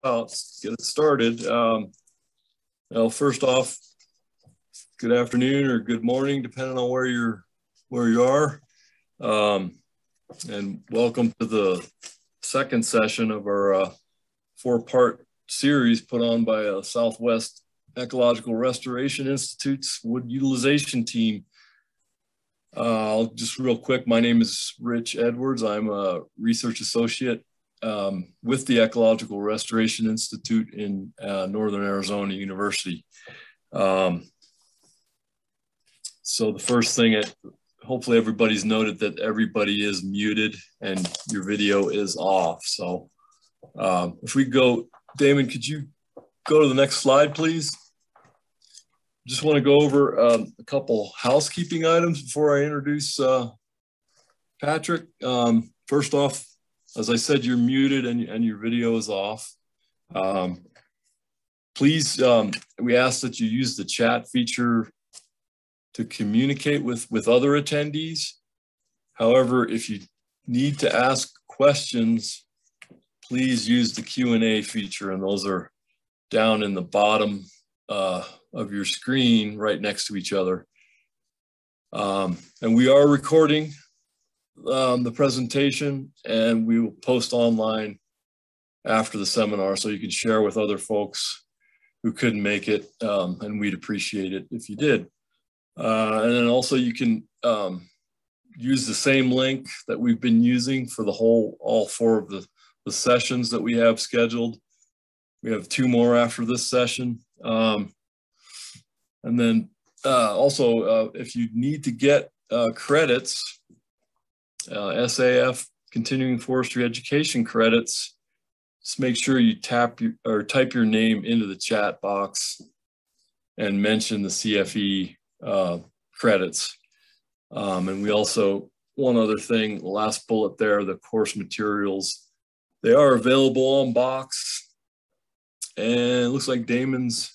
Let's get it started. Well, first off, good afternoon or good morning, depending on where you are. And welcome to the second session of our four-part series put on by Southwest Ecological Restoration Institute's wood utilization team. Just real quick, my name is Rich Edwards. I'm a research associate with the Ecological Restoration Institute in Northern Arizona University. So the first thing, hopefully everybody's noted that everybody is muted and your video is off. So if we go, Damon, could you go to the next slide, please? Just want to go over a couple housekeeping items before I introduce Patrick. First off, as I said, you're muted and your video is off. Please, we ask that you use the chat feature to communicate with other attendees. However, if you need to ask questions, please use the Q&A feature, and those are down in the bottom of your screen right next to each other. And we are recording the presentation, and we will post online after the seminar so you can share with other folks who couldn't make it, and we'd appreciate it if you did. And then also you can use the same link that we've been using for all four of the sessions that we have scheduled. We have 2 more after this session. And then also, if you need to get credits, SAF continuing forestry education credits, just make sure you type your name into the chat box and mention the CFE credits. And we also, one other thing, the last bullet there, the course materials, they are available on box, and it looks like Damon's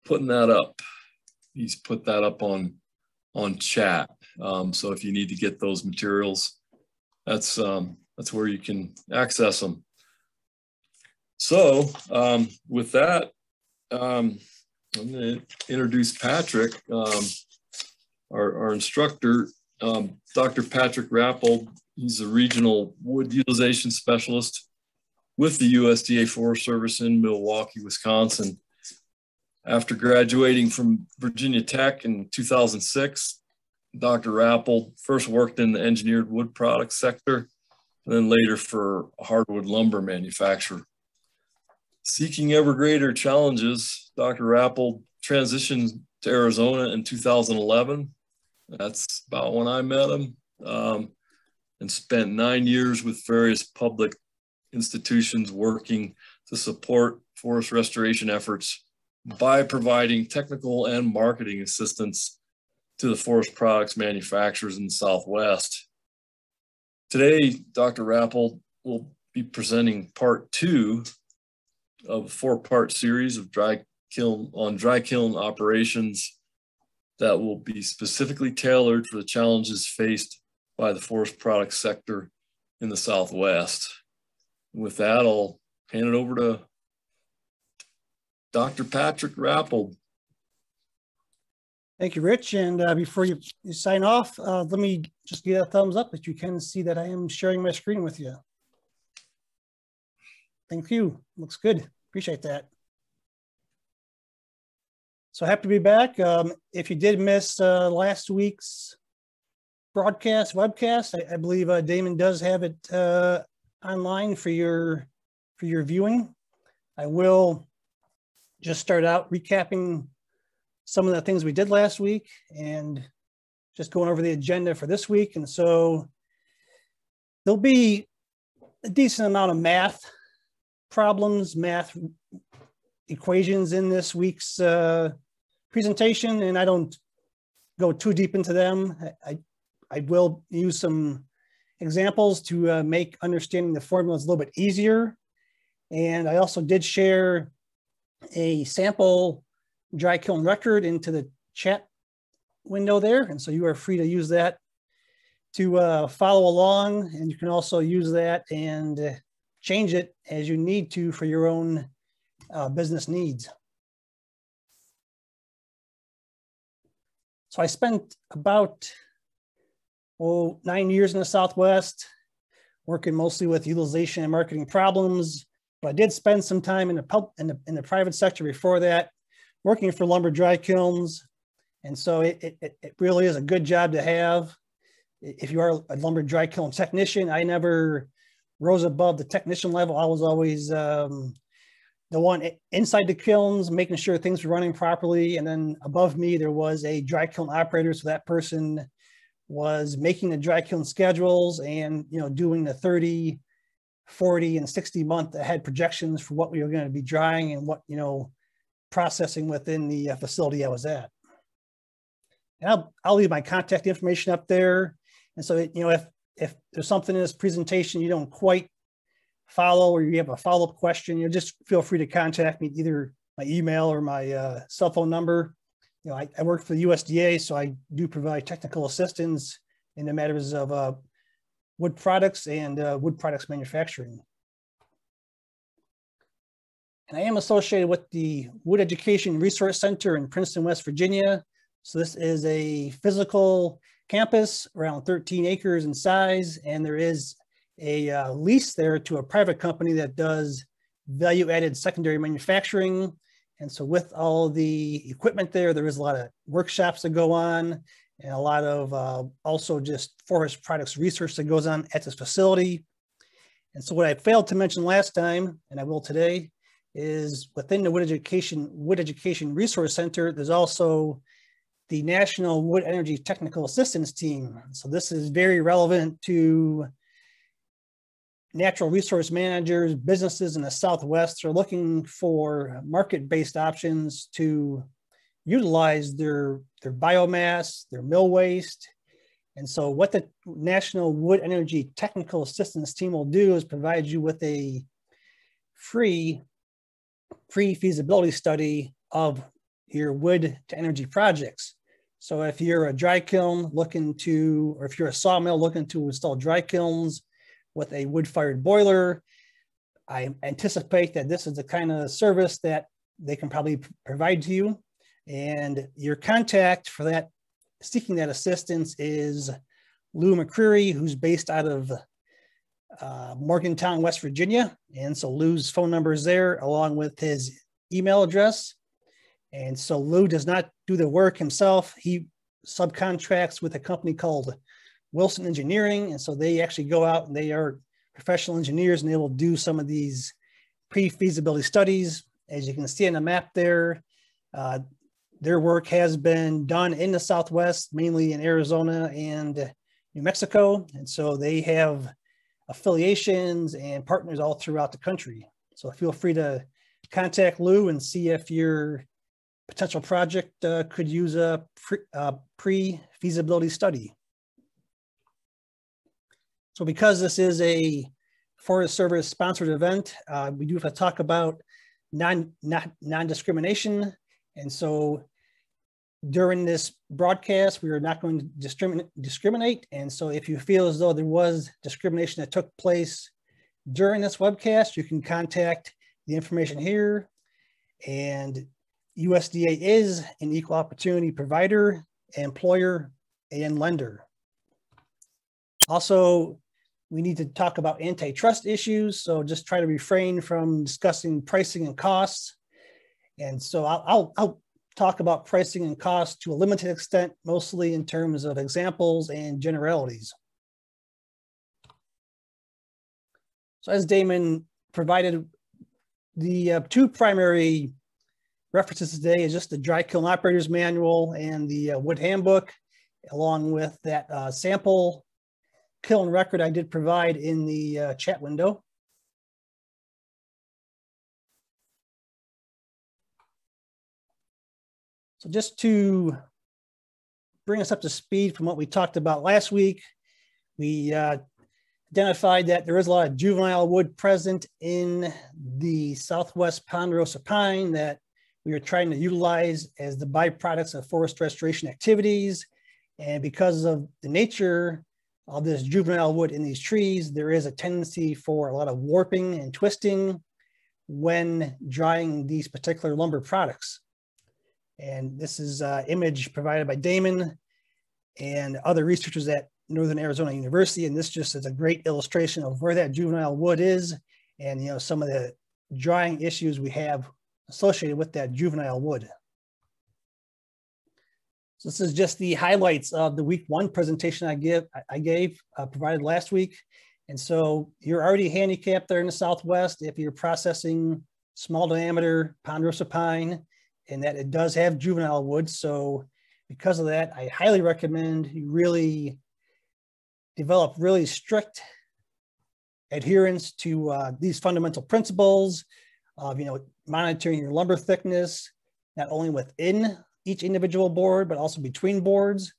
putting that up. He's put that up on chat. So if you need to get those materials, that's where you can access them. So with that, I'm going to introduce Patrick, our instructor, Dr. Patrick Rappel. He's a regional wood utilization specialist with the USDA Forest Service in Milwaukee, Wisconsin. After graduating from Virginia Tech in 2006, Dr. Rappold first worked in the engineered wood products sector, and then later for a hardwood lumber manufacturer. Seeking ever greater challenges, Dr. Rappold transitioned to Arizona in 2011. That's about when I met him, and spent 9 years with various public institutions working to support forest restoration efforts by providing technical and marketing assistance to the forest products manufacturers in the Southwest. Today, Dr. Rappold will be presenting part 2 of a 4-part series of dry kiln operations that will be specifically tailored for the challenges faced by the forest products sector in the Southwest. With that, I'll hand it over to Dr. Patrick Rappel. Thank you, Rich. And before you sign off, let me just get a thumbs up that you can see that I am sharing my screen with you. Thank you. Looks good. Appreciate that. So happy to be back. If you did miss last week's webcast, I believe Damon does have it online for your viewing. I will just start out recapping some of the things we did last week and just going over the agenda for this week. And so there'll be a decent amount of math problems, math equations in this week's presentation, and I don't go too deep into them. I will use some examples to make understanding the formulas a little bit easier. And I also did share a sample dry kiln record into the chat window there. And so you are free to use that to follow along. And you can also use that and change it as you need to for your own business needs. So I spent about 9 years in the Southwest, working mostly with utilization and marketing problems. But I did spend some time in the private sector before that, working for lumber dry kilns. And so it really is a good job to have. If you are a lumber dry kiln technician, I never rose above the technician level. I was always the one inside the kilns, making sure things were running properly. And then above me, there was a dry kiln operator. So that person was making the dry kiln schedules and, doing the 30, 40 and 60 month ahead projections for what we were going to be drying and what, processing within the facility I was at. And I'll leave my contact information up there. And so, if there's something in this presentation you don't quite follow or you have a follow-up question, just feel free to contact me, either my email or my cell phone number. I work for the USDA, so I do provide technical assistance in the matters of wood products and wood products manufacturing. And I am associated with the Wood Education Resource Center in Princeton, West Virginia. So this is a physical campus around 13 acres in size, and there is a lease there to a private company that does value-added secondary manufacturing. And so with all the equipment there is a lot of workshops that go on and a lot of also just forest products research that goes on at this facility. And so what I failed to mention last time, and I will today, is within the Wood Education Resource Center, there's also the National Wood Energy Technical Assistance Team. So this is very relevant to natural resource managers, businesses in the Southwest are looking for market-based options to utilize their biomass, their mill waste. And so what the National Wood Energy Technical Assistance Team will do is provide you with a free pre-feasibility study of your wood to energy projects. So if you're a dry kiln or if you're a sawmill looking to install dry kilns with a wood-fired boiler, I anticipate that this is the kind of service that they can probably provide to you. And your contact for that, seeking that assistance, is Lou McCreary, who's based out of Morgantown, West Virginia. And so Lou's phone number is there along with his email address. And so Lou does not do the work himself. He subcontracts with a company called Wilson Engineering. And so they actually go out and they are professional engineers and they will do some of these pre-feasibility studies. As you can see on the map there, their work has been done in the Southwest, mainly in Arizona and New Mexico. And so they have affiliations and partners all throughout the country. So feel free to contact Lou and see if your potential project could use a pre-feasibility study. So because this is a Forest Service sponsored event, we do have to talk about non-discrimination. And so during this broadcast, we are not going to discriminate. And so if you feel as though there was discrimination that took place during this webcast, you can contact the information here. And USDA is an equal opportunity provider, employer, and lender. Also, we need to talk about antitrust issues. So just try to refrain from discussing pricing and costs. And so I'll talk about pricing and costs to a limited extent, mostly in terms of examples and generalities. So as Damon provided, the two primary references today is just the Dry Kiln Operator's Manual and the Wood Handbook, along with that sample kiln record I did provide in the chat window. So just to bring us up to speed from what we talked about last week, we identified that there is a lot of juvenile wood present in the Southwest ponderosa pine that we are trying to utilize as the byproducts of forest restoration activities. And because of the nature of this juvenile wood in these trees, there is a tendency for a lot of warping and twisting when drying these particular lumber products. And this is an image provided by Damon and other researchers at Northern Arizona University. And this just is a great illustration of where that juvenile wood is and, you know, some of the drying issues we have associated with that juvenile wood. So this is just the highlights of the week 1 presentation I gave provided last week. And so you're already handicapped there in the Southwest if you're processing small diameter ponderosa pine, and that it does have juvenile wood. So because of that, I highly recommend you really develop really strict adherence to these fundamental principles of, you know, monitoring your lumber thickness, not only within each individual board, but also between boards.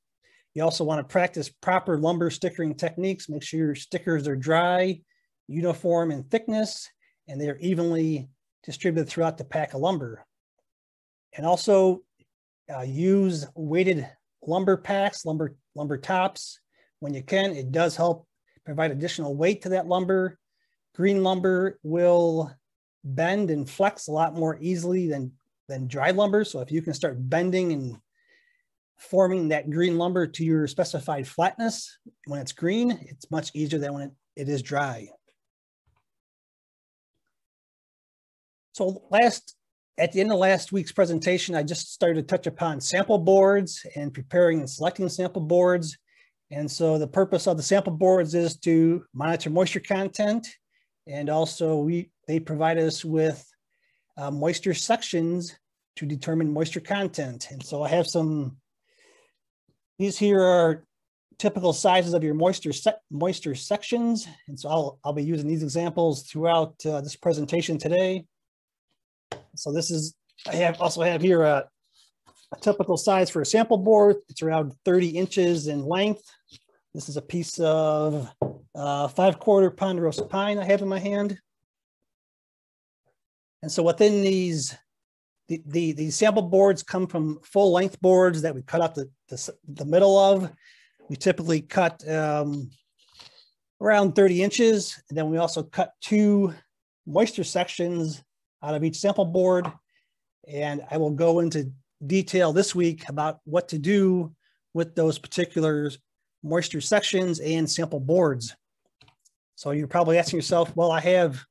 You also want to practice proper lumber stickering techniques. Make sure your stickers are dry, uniform in thickness, and they're evenly distributed throughout the pack of lumber. And also use weighted lumber packs, lumber tops when you can. It does help provide additional weight to that lumber. Green lumber will bend and flex a lot more easily than dry lumber. So if you can start bending and forming that green lumber to your specified flatness when it's green, it's much easier than when it is dry. So at the end of last week's presentation, I just started to touch upon sample boards and preparing and selecting sample boards. And so the purpose of the sample boards is to monitor moisture content. And also they provide us with moisture sections to determine moisture content. And so I have these here are typical sizes of your moisture sections. And so I'll be using these examples throughout this presentation today. So this is, I also have here a typical size for a sample board. It's around 30 inches in length. This is a piece of 5/4 ponderosa pine I have in my hand. And so within these sample boards come from full length boards that we cut out the middle of. We typically cut around 30 inches. And then we also cut 2 moisture sections out of each sample board. And I will go into detail this week about what to do with those particular moisture sections and sample boards. So you're probably asking yourself, well, I have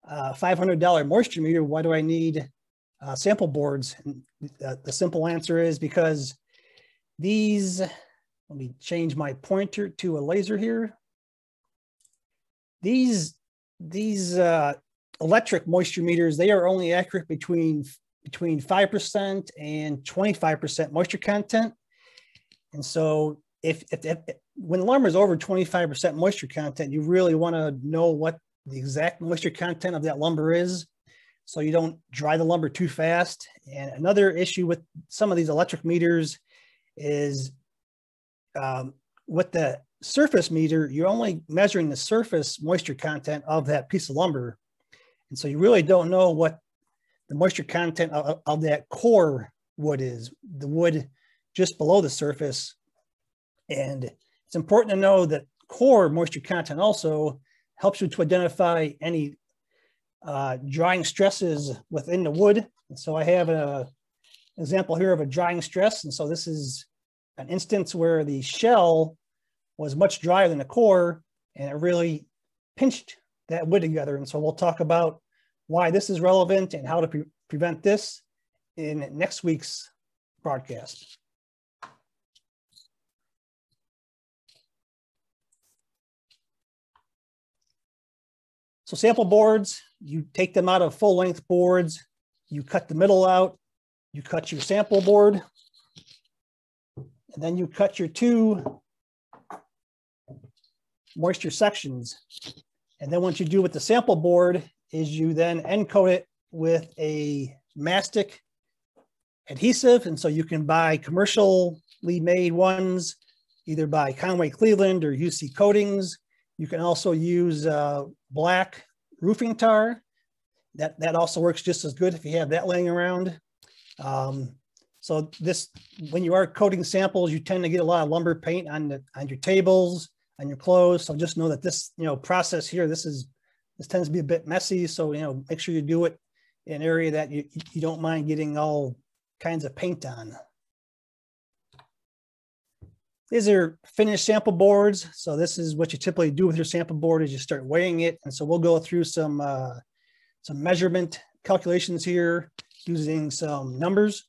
a $500 moisture meter. Why do I need sample boards? And the simple answer is because these, let me change my pointer to a laser here. These electric moisture meters, they are only accurate between 5% and 25% moisture content. And so when lumber is over 25% moisture content, you really want to know what the exact moisture content of that lumber is, so you don't dry the lumber too fast. And another issue with some of these electric meters is with the surface meter, you're only measuring the surface moisture content of that piece of lumber. And so you really don't know what the moisture content of that core wood is, the wood just below the surface. And it's important to know that core moisture content also helps you to identify any drying stresses within the wood. And so I have an example here of a drying stress. And so this is an instance where the shell was much drier than the core, and it really pinched that wood together. And so we'll talk about why this is relevant and how to prevent this in next week's broadcast. So sample boards, you take them out of full length boards, you cut the middle out, you cut your sample board, and then you cut your 2 moisture sections. And then what you do with the sample board is you then end coat it with a mastic adhesive. And so you can buy commercially made ones, either by Conway Cleveland or UC Coatings. You can also use black roofing tar. That also works just as good if you have that laying around. So this, when you are coating samples, you tend to get a lot of lumber paint on your tables, on your clothes. So just know that this, process here, this tends to be a bit messy. So, make sure you do it in an area that you don't mind getting all kinds of paint on. These are finished sample boards. So this is what you typically do with your sample board is you start weighing it. And so we'll go through some measurement calculations here using some numbers.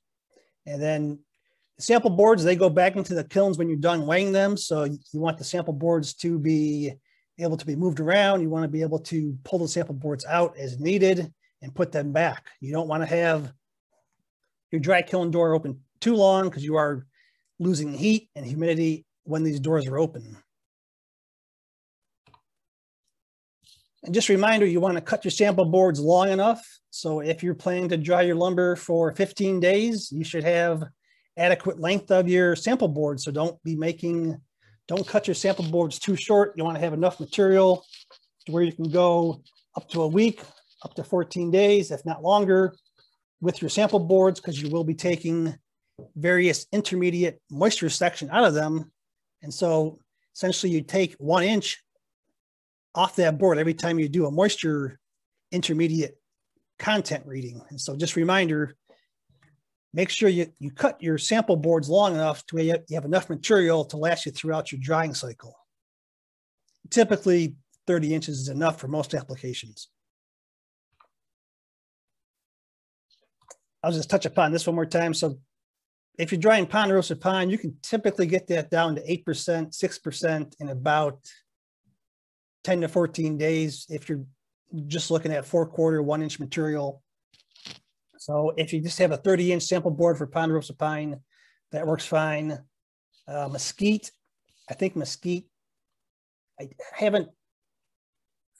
And then the sample boards, they go back into the kilns when you're done weighing them. So you want the sample boards to be able to be moved around. You want to be able to pull the sample boards out as needed and put them back. You don't want to have your dry kiln door open too long because you are losing heat and humidity when these doors are open. And just a reminder, you want to cut your sample boards long enough. So if you're planning to dry your lumber for 15 days, you should have adequate length of your sample board. So don't cut your sample boards too short. You want to have enough material to where you can go up to a week, up to 14 days, if not longer, with your sample boards, because you will be taking various intermediate moisture section out of them. And so essentially you take 1 inch off that board every time you do a moisture intermediate content reading. And so just a reminder, make sure you cut your sample boards long enough to where you have enough material to last you throughout your drying cycle. Typically 30 inches is enough for most applications. I'll just touch upon this one more time. So if you're drying ponderosa pine, you can typically get that down to 8%, 6% in about 10 to 14 days if you're just looking at 4/4, 1 inch material. So if you just have a 30-inch sample board for ponderosa pine, that works fine. Mesquite, I haven't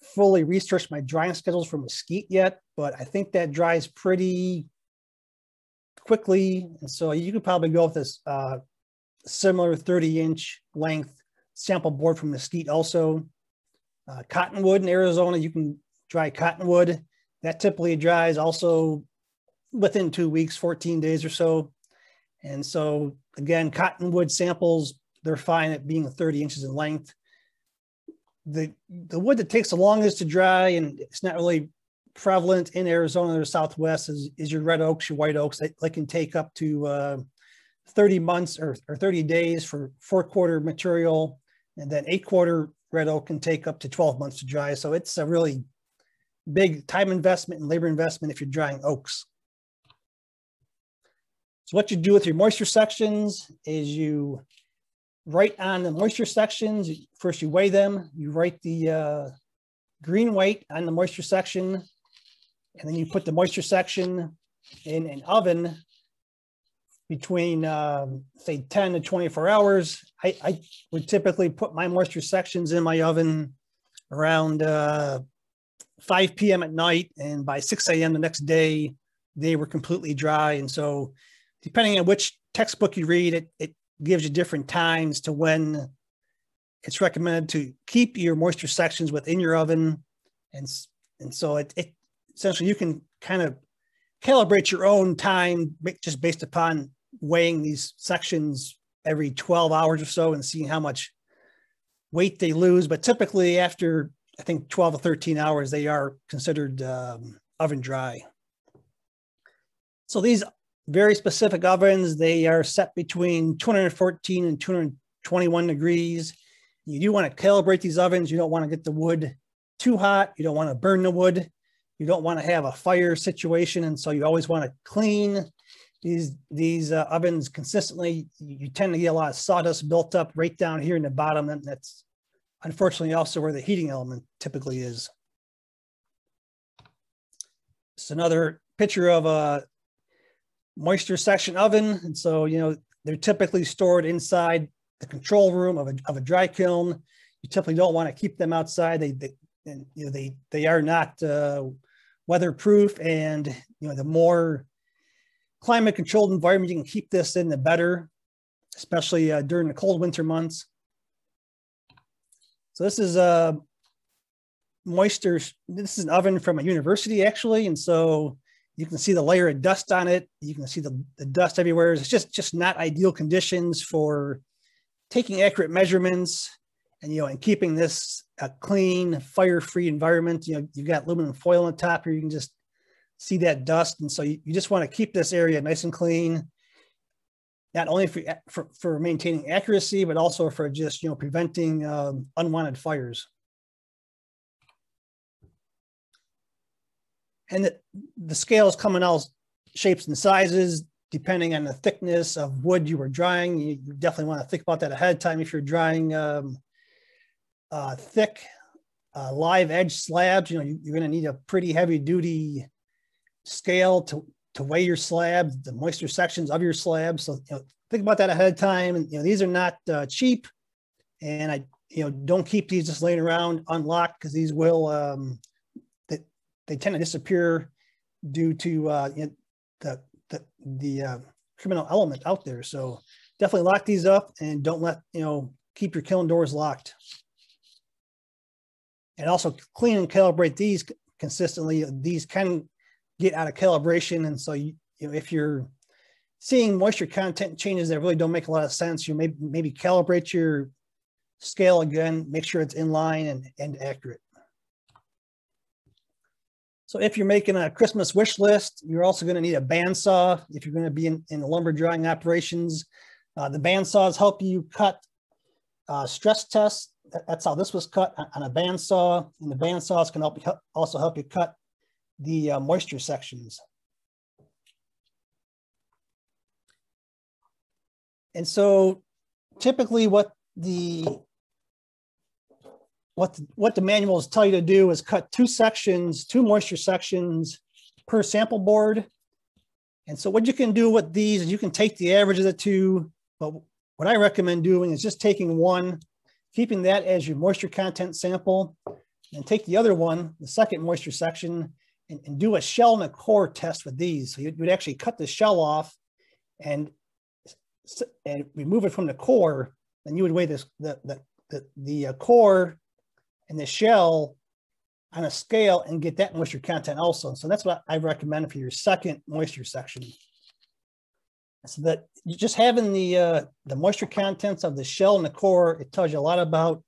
fully researched my drying schedules for mesquite yet, but I think that dries pretty quickly. And so you could probably go with this similar 30-inch length sample board from mesquite also. Cottonwood in Arizona, you can dry cottonwood. That typically dries also within 2 weeks, 14 days or so. And so again, cottonwood samples, they're fine at being 30 inches in length. The wood that takes the longest to dry, and it's not really prevalent in Arizona or Southwest, is your red oaks, your white oaks. They can take up to 30 months or 30 days for 4/4 material, and then 8/4 red oak can take up to 12 months to dry. So it's a really big time investment and labor investment if you're drying oaks. So what you do with your moisture sections is you write on the moisture sections. First you weigh them, you write the green weight on the moisture section, and then you put the moisture section in an oven between say 10 to 24 hours. I would typically put my moisture sections in my oven around 5 p.m. at night, and by 6 a.m. the next day, they were completely dry. And so depending on which textbook you read, it gives you different times to when it's recommended to keep your moisture sections within your oven. And so it essentially you can kind of calibrate your own time just based upon weighing these sections every 12 hours or so and seeing how much weight they lose. But typically after, I think, 12 to 13 hours, they are considered oven dry. So these very specific ovens, they are set between 214 and 221 degrees. You do want to calibrate these ovens. You don't want to get the wood too hot. You don't want to burn the wood. You don't want to have a fire situation. And so you always want to clean these ovens consistently. You tend to get a lot of sawdust built up right down here in the bottom. And that's unfortunately also where the heating element typically is. It's another picture of a moisture section oven. And so, they're typically stored inside the control room of a dry kiln. You typically don't want to keep them outside. They are not weatherproof, and the more climate controlled environment you can keep this in, the better, especially during the cold winter months. So this is a moisture. This is an oven from a university actually, and so you can see the layer of dust on it. You can see the dust everywhere. It's just not ideal conditions for taking accurate measurements And, and keeping this a clean, fire-free environment, you've got aluminum foil on top here. You can just see that dust. And so you just want to keep this area nice and clean, not only for maintaining accuracy, but also for just, preventing unwanted fires. And the scales come in all shapes and sizes, depending on the thickness of wood you were drying. You definitely want to think about that ahead of time. If you're drying thick live edge slabs, you're going to need a pretty heavy duty scale to weigh your slabs, the moisture sections of your slabs. So think about that ahead of time. And these are not cheap, and don't keep these just laying around unlocked, because these will they tend to disappear due to the criminal element out there. So definitely lock these up, and don't let keep your kiln doors locked. And also clean and calibrate these consistently. These can get out of calibration, and so if you're seeing moisture content changes that really don't make a lot of sense, you maybe calibrate your scale again, make sure it's in line and accurate. So if you're making a Christmas wish list, you're also going to need a bandsaw if you're going to be in lumber drying operations. The bandsaws help you cut stress tests. That's how this was cut, on a bandsaw. And the bandsaws can also help you cut the moisture sections. And so typically what the manuals tell you to do is cut two moisture sections per sample board. And so what you can do with these is you can take the average of the two, but what I recommend doing is just taking one, keeping that as your moisture content sample, and take the other one, the second moisture section, and do a shell and a core test with these. So you'd actually cut the shell off and remove it from the core. Then you would weigh the core and the shell on a scale and get that moisture content also. So that's what I recommend for your second moisture section. So that you just having the moisture contents of the shell and the core, it tells you a lot about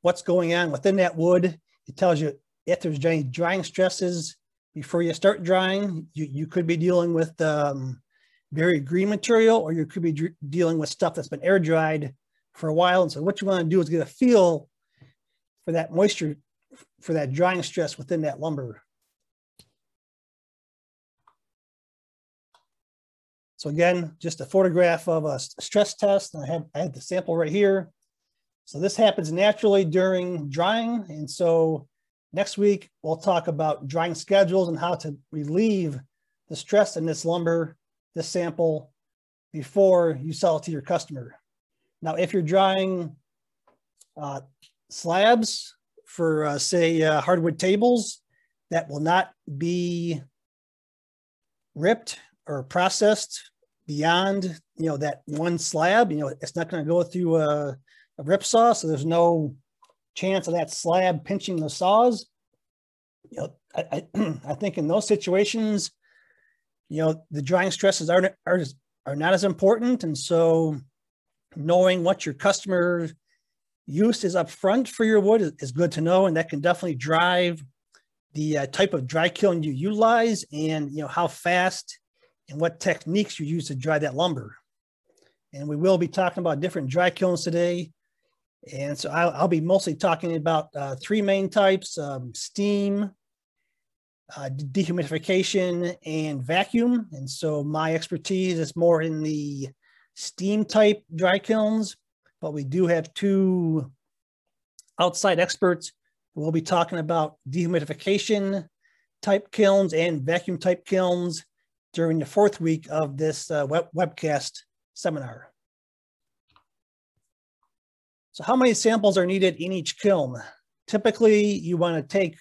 what's going on within that wood. It tells you if there's any drying stresses before you start drying. You could be dealing with very green material, or you could be dealing with stuff that's been air dried for a while. And so what you want to do is get a feel for that moisture, for that drying stress within that lumber. So again, just a photograph of a stress test. I have the sample right here. So this happens naturally during drying. And so next week, we'll talk about drying schedules and how to relieve the stress in this lumber, this sample, before you sell it to your customer. Now, if you're drying slabs for, say, hardwood tables that will not be ripped or processed beyond, that one slab, it's not going to go through a rip saw, so there's no chance of that slab pinching the saws. I think in those situations, the drying stresses are not as important, and so knowing what your customer use is up front for your wood is good to know, and that can definitely drive the type of dry kiln you utilize, and how fast and what techniques you use to dry that lumber. And we will be talking about different dry kilns today. And so I'll be mostly talking about three main types: steam, dehumidification, and vacuum. And so my expertise is more in the steam type dry kilns, but we do have two outside experts who will be talking about dehumidification type kilns and vacuum type kilns during the fourth week of this webcast seminar. So how many samples are needed in each kiln? Typically, you want to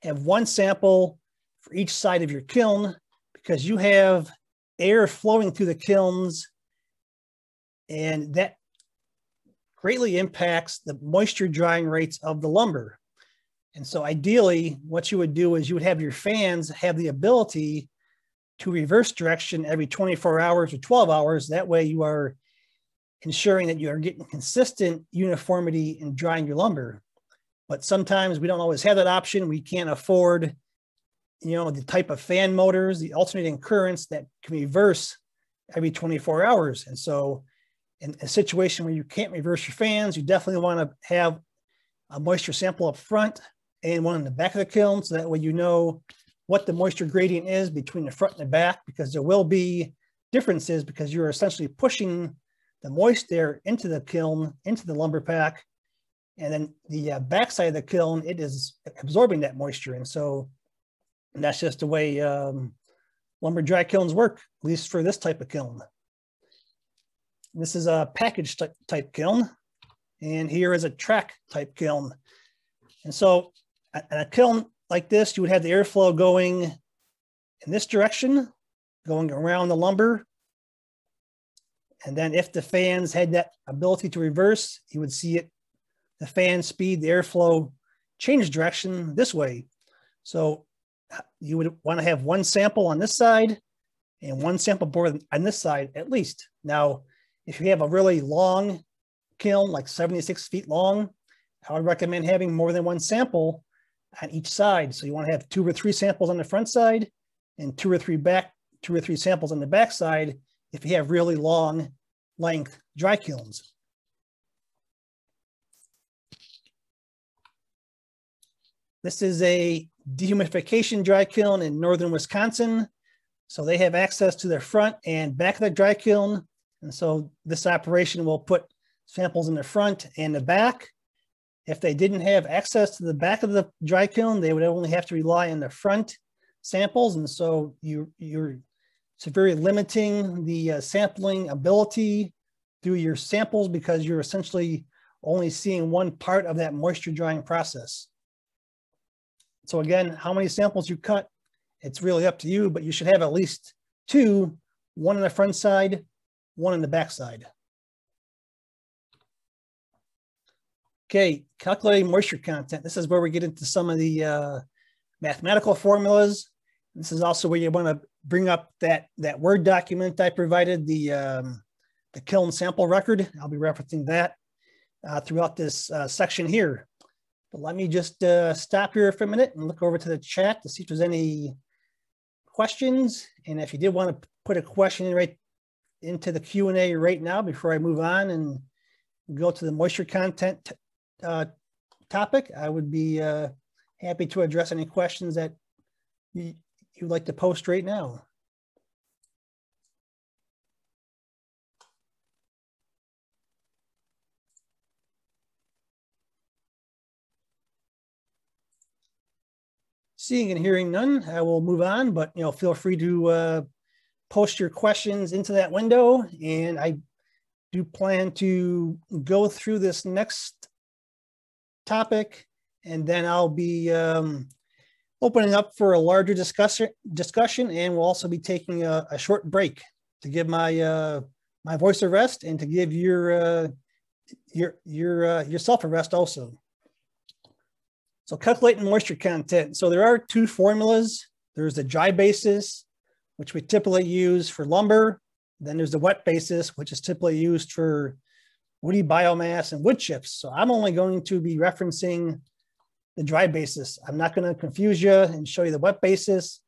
have one sample for each side of your kiln, because you have air flowing through the kilns, and that greatly impacts the moisture drying rates of the lumber. And so ideally, what you would do is you would have your fans have the ability to reverse direction every 24 hours or 12 hours. That way you are ensuring that you are getting consistent uniformity in drying your lumber. But sometimes we don't always have that option. We can't afford, the type of fan motors, the alternating currents that can reverse every 24 hours. And so in a situation where you can't reverse your fans, you definitely want to have a moisture sample up front and one in the back of the kiln. So that way you know what the moisture gradient is between the front and the back, because there will be differences because you're essentially pushing the moist air into the kiln, into the lumber pack, and then the backside of the kiln, it is absorbing that moisture. And so that's just the way lumber dry kilns work, at least for this type of kiln. This is a package type kiln, and here is a track type kiln. And so in a kiln like this, you would have the airflow going in this direction, going around the lumber. And then if the fans had that ability to reverse, you would see it, the fan speed, the airflow change direction this way. So you would want to have one sample on this side and one sample board on this side at least. Now, if you have a really long kiln, like 76 feet long, I would recommend having more than one sample on each side. So you want to have 2 or 3 samples on the front side and 2 or 3 samples on the back side if you have really long length dry kilns. This is a dehumidification dry kiln in northern Wisconsin. So they have access to their front and back of the dry kiln. And so this operation will put samples in the front and the back. If they didn't have access to the back of the dry kiln, they would only have to rely on the front samples. And so you're severely limiting the sampling ability through your samples because you're essentially only seeing one part of that moisture drying process. So again, how many samples you cut, it's really up to you, but you should have at least 2, one on the front side, one on the back side. Okay, calculating moisture content. This is where we get into some of the mathematical formulas. This is also where you want to bring up that Word document I provided, the kiln sample record. I'll be referencing that throughout this section here. But let me just stop here for a minute and look over to the chat to see if there's any questions. And if you did want to put a question right into the Q&A right now before I move on and go to the moisture content topic, I would be happy to address any questions that you'd like to post right now. Seeing and hearing none, I will move on, but feel free to post your questions into that window. And I do plan to go through this next topic, and then I'll be opening up for a larger discussion, and we'll also be taking a short break to give my my voice a rest and to give yourself a rest also. So calculating moisture content. So there are 2 formulas. There's the dry basis, which we typically use for lumber. Then there's the wet basis, which is typically used for woody biomass and wood chips. So I'm only going to be referencing the dry basis. I'm not going to confuse you and show you the wet basis,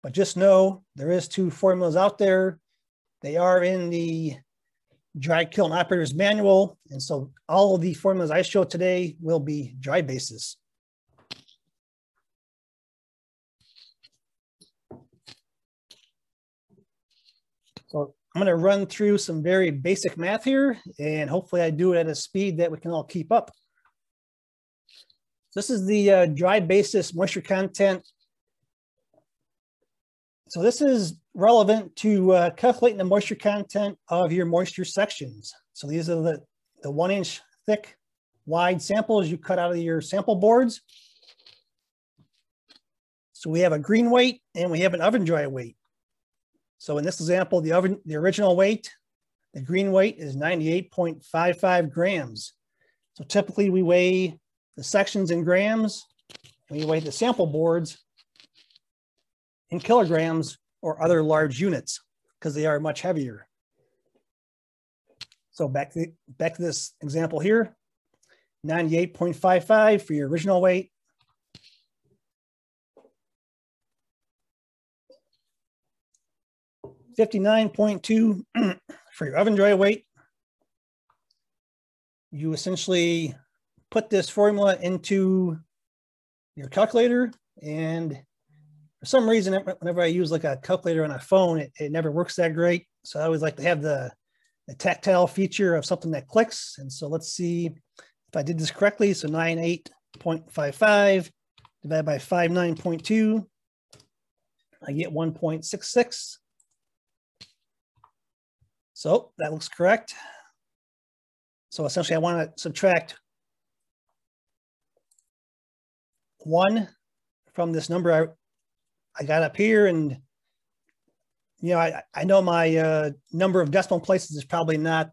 but just know there is 2 formulas out there. They are in the Dry Kiln Operator's Manual. And so all of the formulas I show today will be dry basis. So I'm going to run through some very basic math here, and hopefully I do it at a speed that we can all keep up. This is the dry basis moisture content. So this is relevant to calculating the moisture content of your moisture sections. So these are the 1-inch thick, wide samples you cut out of your sample boards. So we have a green weight and we have an oven dry weight. So in this example, the original weight, the green weight is 98.55 grams. So typically we weigh the sections in grams, and we weigh the sample boards in kilograms or other large units because they are much heavier. So back to this example here, 98.55 for your original weight. $59.2 for your oven dry weight. You essentially put this formula into your calculator, and for some reason, whenever I use like a calculator on a phone, it never works that great. So I always like to have the tactile feature of something that clicks. And so let's see if I did this correctly. So 98.55 divided by 59.2, I get 1.66. So that looks correct. So essentially I want to subtract 1 from this number I got up here, and I know my number of decimal places is probably not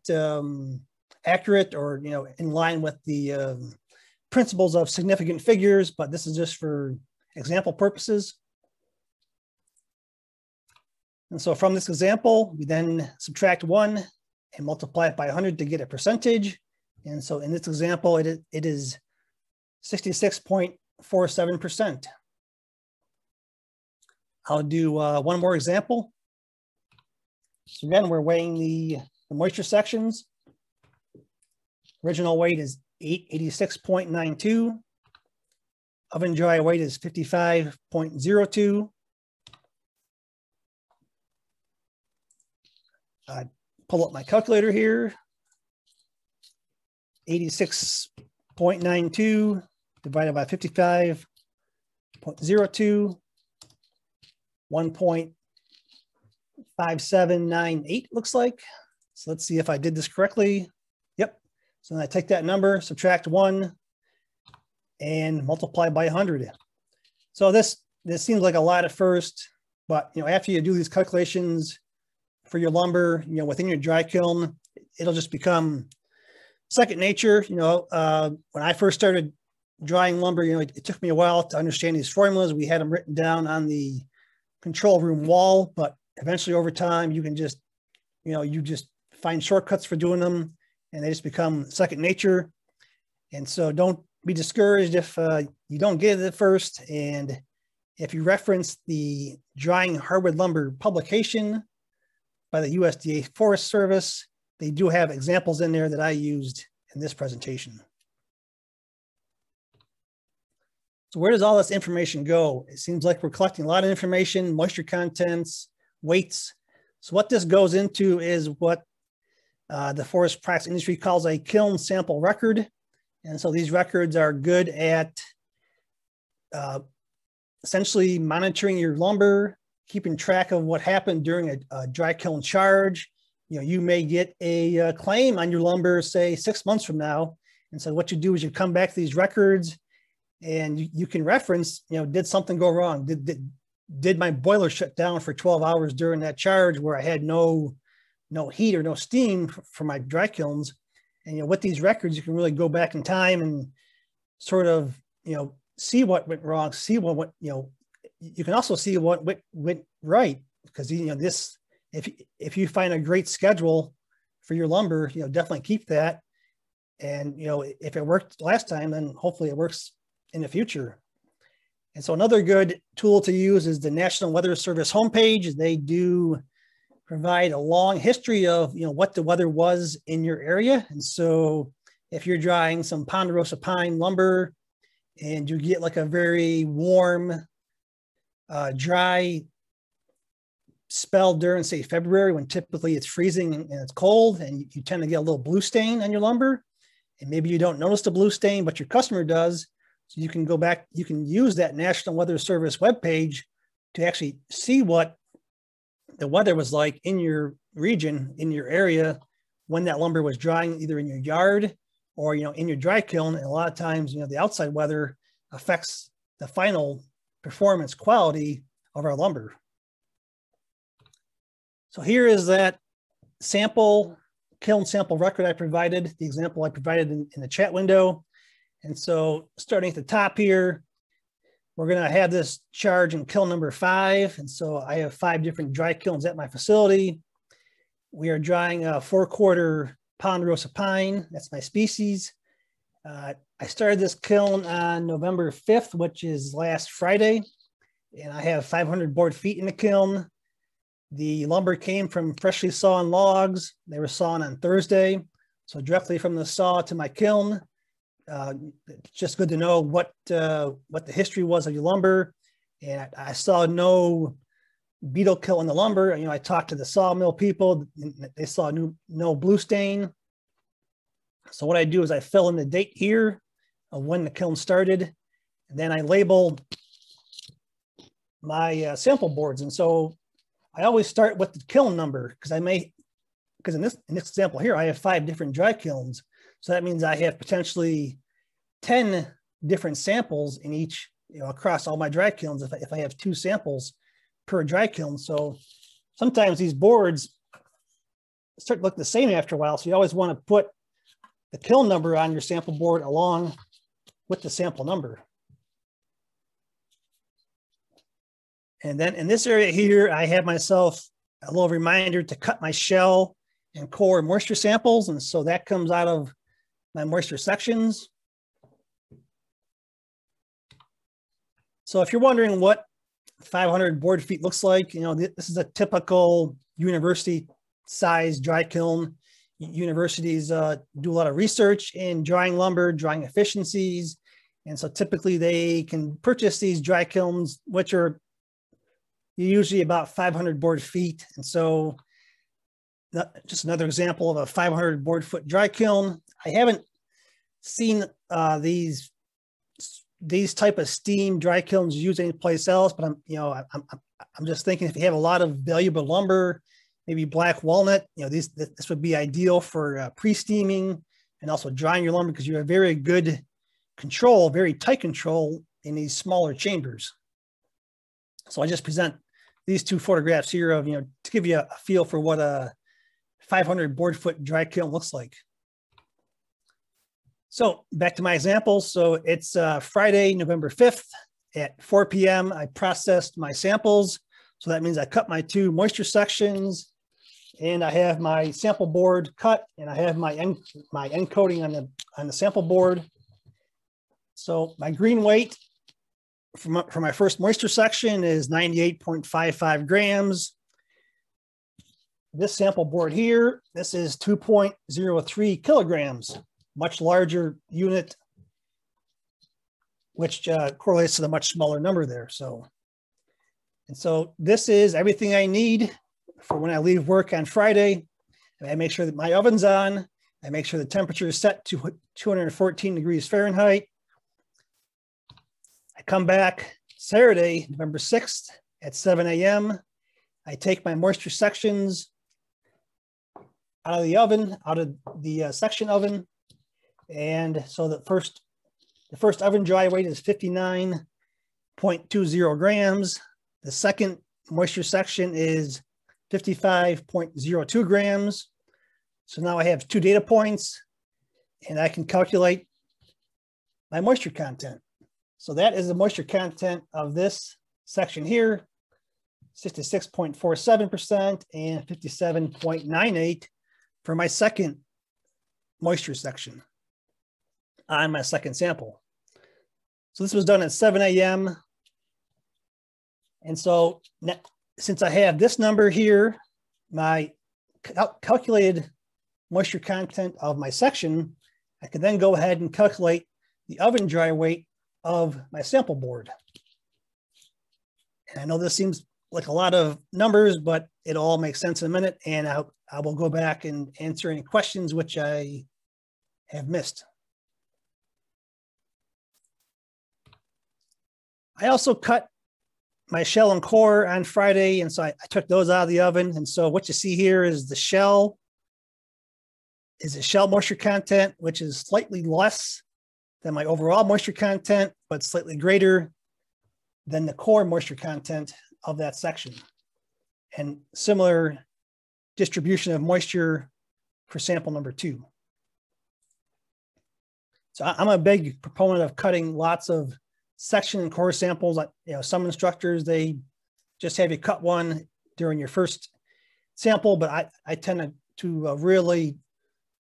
accurate or in line with the principles of significant figures, but this is just for example purposes. And so from this example, we then subtract 1 and multiply it by 100 to get a percentage. And so in this example, it is 66.47%. I'll do one more example. So again, we're weighing the moisture sections. Original weight is 86.92. Oven dry weight is 55.02. I pull up my calculator here. 86.92 divided by 55.02, 1.5798 looks like. So let's see if I did this correctly. Yep. So then I take that number, subtract 1, and multiply by 100. So this seems like a lot at first, but after you do these calculations for your lumber, within your dry kiln, it'll just become second nature. When I first started drying lumber, it took me a while to understand these formulas. We had them written down on the control room wall, but eventually over time, you can just, you just find shortcuts for doing them, and they just become second nature. And so don't be discouraged if you don't get it at first. And if you reference the Drying Hardwood Lumber publication by the USDA Forest Service, they do have examples in there that I used in this presentation. So where does all this information go? It seems like we're collecting a lot of information, moisture contents, weights. So what this goes into is what the forest products industry calls a kiln sample record. And so these records are good at essentially monitoring your lumber, keeping track of what happened during a dry kiln charge. You may get a claim on your lumber, say 6 months from now. And so what you do is you come back to these records, and you can reference, did something go wrong? Did my boiler shut down for 12 hours during that charge where I had no heat or no steam for my dry kilns? And with these records, you can really go back in time and sort of see what went wrong, see what went, you can also see what went right, because this, if you find a great schedule for your lumber, definitely keep that. And if it worked last time, then hopefully it works in the future. And so another good tool to use is the National Weather Service homepage. They do provide a long history of what the weather was in your area. And so if you're drying some ponderosa pine lumber and you get like a very warm, dry spell during, say, February, when typically it's freezing and it's cold, and you tend to get a little blue stain on your lumber, and maybe you don't notice the blue stain, but your customer does. So you can go back, you can use that National Weather Service webpage to actually see what the weather was like in your region, in your area, when that lumber was drying, either in your yard or in your dry kiln. And a lot of times, the outside weather affects the final performance quality of our lumber. So here is that kiln sample record I provided, the example I provided in the chat window. And so starting at the top here, we're going to have this charge in kiln number 5. And so I have 5 different dry kilns at my facility. We are drying 4/4 ponderosa pine. That's my species. I started this kiln on November 5th, which is last Friday, and I have 500 board feet in the kiln. The lumber came from freshly sawn logs. They were sawn on Thursday, so directly from the saw to my kiln. It's just good to know what the history was of your lumber. And I saw no beetle kill in the lumber. You know, I talked to the sawmill people. They saw no blue stain. So what I do is I fill in the date here of when the kiln started, and then I label my sample boards. And so I always start with the kiln number because in this example here, I have 5 different dry kilns. So that means I have potentially 10 different samples in each, you know, across all my dry kilns if I have 2 samples per dry kiln. So sometimes these boards start to look the same after a while. So you always want to put the kiln number on your sample board along with the sample number. And then in this area here, I have myself a little reminder to cut my shell and core moisture samples. And so that comes out of my moisture sections. So if you're wondering what 500 board feet looks like, you know, this is a typical university size dry kiln. Universities do a lot of research in drying lumber, drying efficiencies. And so typically they can purchase these dry kilns, which are usually about 500 board feet. And so just another example of a 500 board foot dry kiln. I haven't seen these type of steam dry kilns used anyplace else, but I'm just thinking if you have a lot of valuable lumber, maybe black walnut, you know, this would be ideal for pre-steaming and also drying your lumber because you have very good control, very tight control in these smaller chambers. So I just present these 2 photographs here of, you know, to give you a feel for what a 500 board foot dry kiln looks like. So back to my example. So it's Friday, November 5th at 4 p.m. I processed my samples. So that means I cut my 2 moisture sections and I have my sample board cut and I have my end coating on the sample board. So my green weight for my first moisture section is 98.55 grams. This sample board here, this is 2.03 kilograms, much larger unit, which correlates to the much smaller number there. So this is everything I need for when I leave work on Friday. And I make sure that my oven's on. I make sure the temperature is set to 214 degrees Fahrenheit. I come back Saturday, November 6th at 7 a.m. I take my moisture sections out of the oven, out of the section oven. And so the first oven dry weight is 59.20 grams. The second moisture section is 55.02 grams. So now I have 2 data points and I can calculate my moisture content. So that is the moisture content of this section here, 66.47% and 57.98 for my second moisture section on my second sample. So this was done at 7 a.m. And so since I have this number here, my calculated moisture content of my section, I can then go ahead and calculate the oven dry weight of my sample board. And I know this seems like a lot of numbers, but it all makes sense in a minute. And I will go back and answer any questions which I have missed. I also cut my shell and core on Friday. And so I took those out of the oven. And so what you see here is the shell moisture content, which is slightly less than my overall moisture content, but slightly greater than the core moisture content of that section. And similar distribution of moisture for sample number 2. So I'm a big proponent of cutting lots of section and core samples. You know, some instructors, they just have you cut one during your first sample, but I tend to really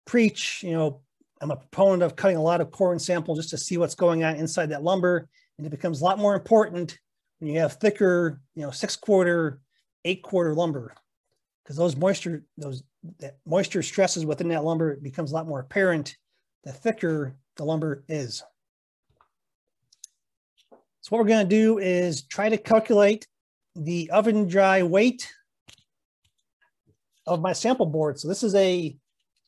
preach, you know, I'm a proponent of cutting a lot of core and sample just to see what's going on inside that lumber. And it becomes a lot more important when you have thicker, you know, 6/4, 8/4 lumber, because that moisture stresses within that lumber, it becomes a lot more apparent the thicker the lumber is. So what we're going to do is try to calculate the oven dry weight of my sample board. So this is a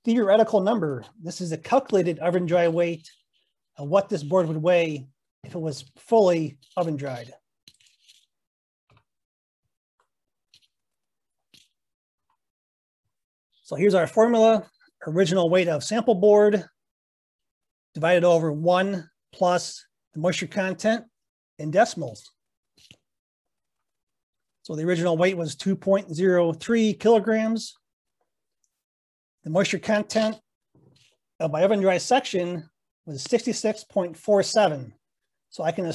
theoretical number. This is a calculated oven dry weight of what this board would weigh if it was fully oven dried. So here's our formula: original weight of sample board divided over 1 plus the moisture content in decimals. So the original weight was 2.03 kilograms. The moisture content of my oven dry section was 66.47. So I can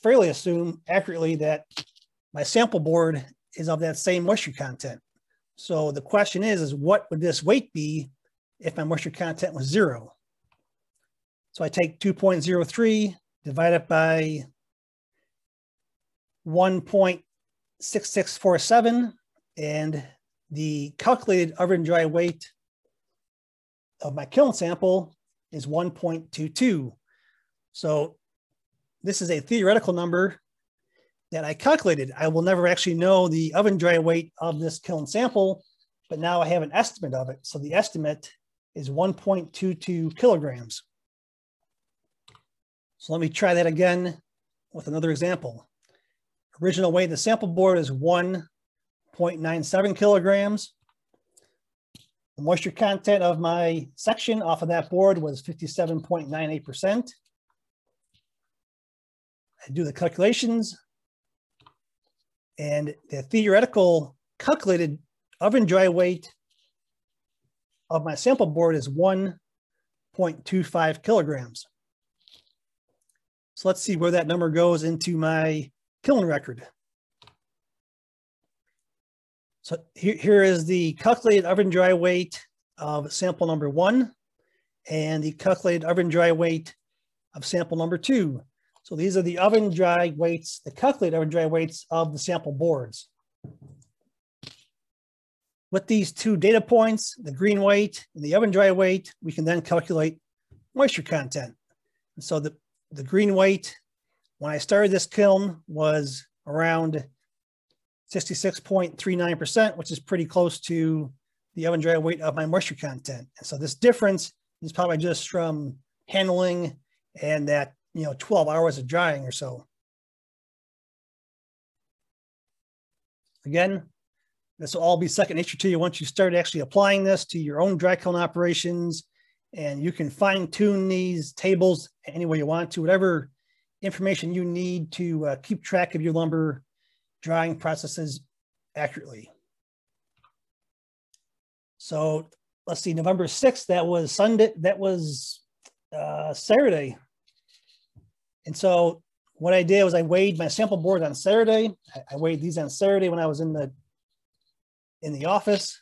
fairly assume accurately that my sample board is of that same moisture content. So the question is what would this weight be if my moisture content was 0? So I take 2.03, divide it by 1.6647, and the calculated oven dry weight of my kiln sample is 1.22. So this is a theoretical number that I calculated. I will never actually know the oven dry weight of this kiln sample, but now I have an estimate of it. So the estimate is 1.22 kilograms. So let me try that again with another example. Original weight of the sample board is 1.97 kilograms. The moisture content of my section off of that board was 57.98%. I do the calculations, and the theoretical calculated oven dry weight of my sample board is 1.25 kilograms. So let's see where that number goes into my kiln record. So here is the calculated oven dry weight of sample number 1 and the calculated oven dry weight of sample number 2. So these are the oven dry weights, the calculated oven dry weights of the sample boards. With these two data points, the green weight and the oven dry weight, we can then calculate moisture content. And so the green weight, when I started this kiln, was around 66.39%, which is pretty close to the oven dry weight of my moisture content. And so this difference is probably just from handling and that, 12 hours of drying or so. Again, this will all be second nature to you once you start actually applying this to your own dry kiln operations, and you can fine tune these tables any way you want to, whatever information you need to keep track of your lumber drying processes accurately. So let's see, November 6th, that was Sunday, that was Saturday. And so what I did was I weighed my sample board on Saturday. I weighed these on Saturday when I was in the office.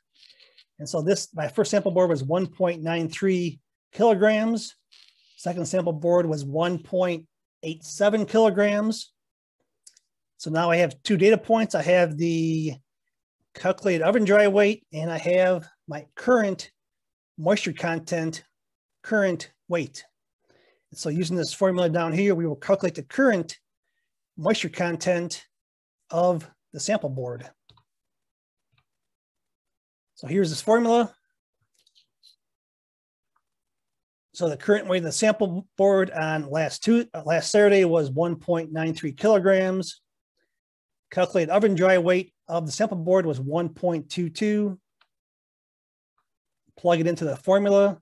And so my first sample board was 1.93 kilograms. Second sample board was 1.87 kilograms. So now I have two data points. I have the calculated oven dry weight, and I have my current moisture content, current weight. And so using this formula down here, we will calculate the current moisture content of the sample board. So here's this formula. So the current weight of the sample board on last Saturday was 1.93 kilograms. Calculated oven dry weight of the sample board was 1.22. Plug it into the formula.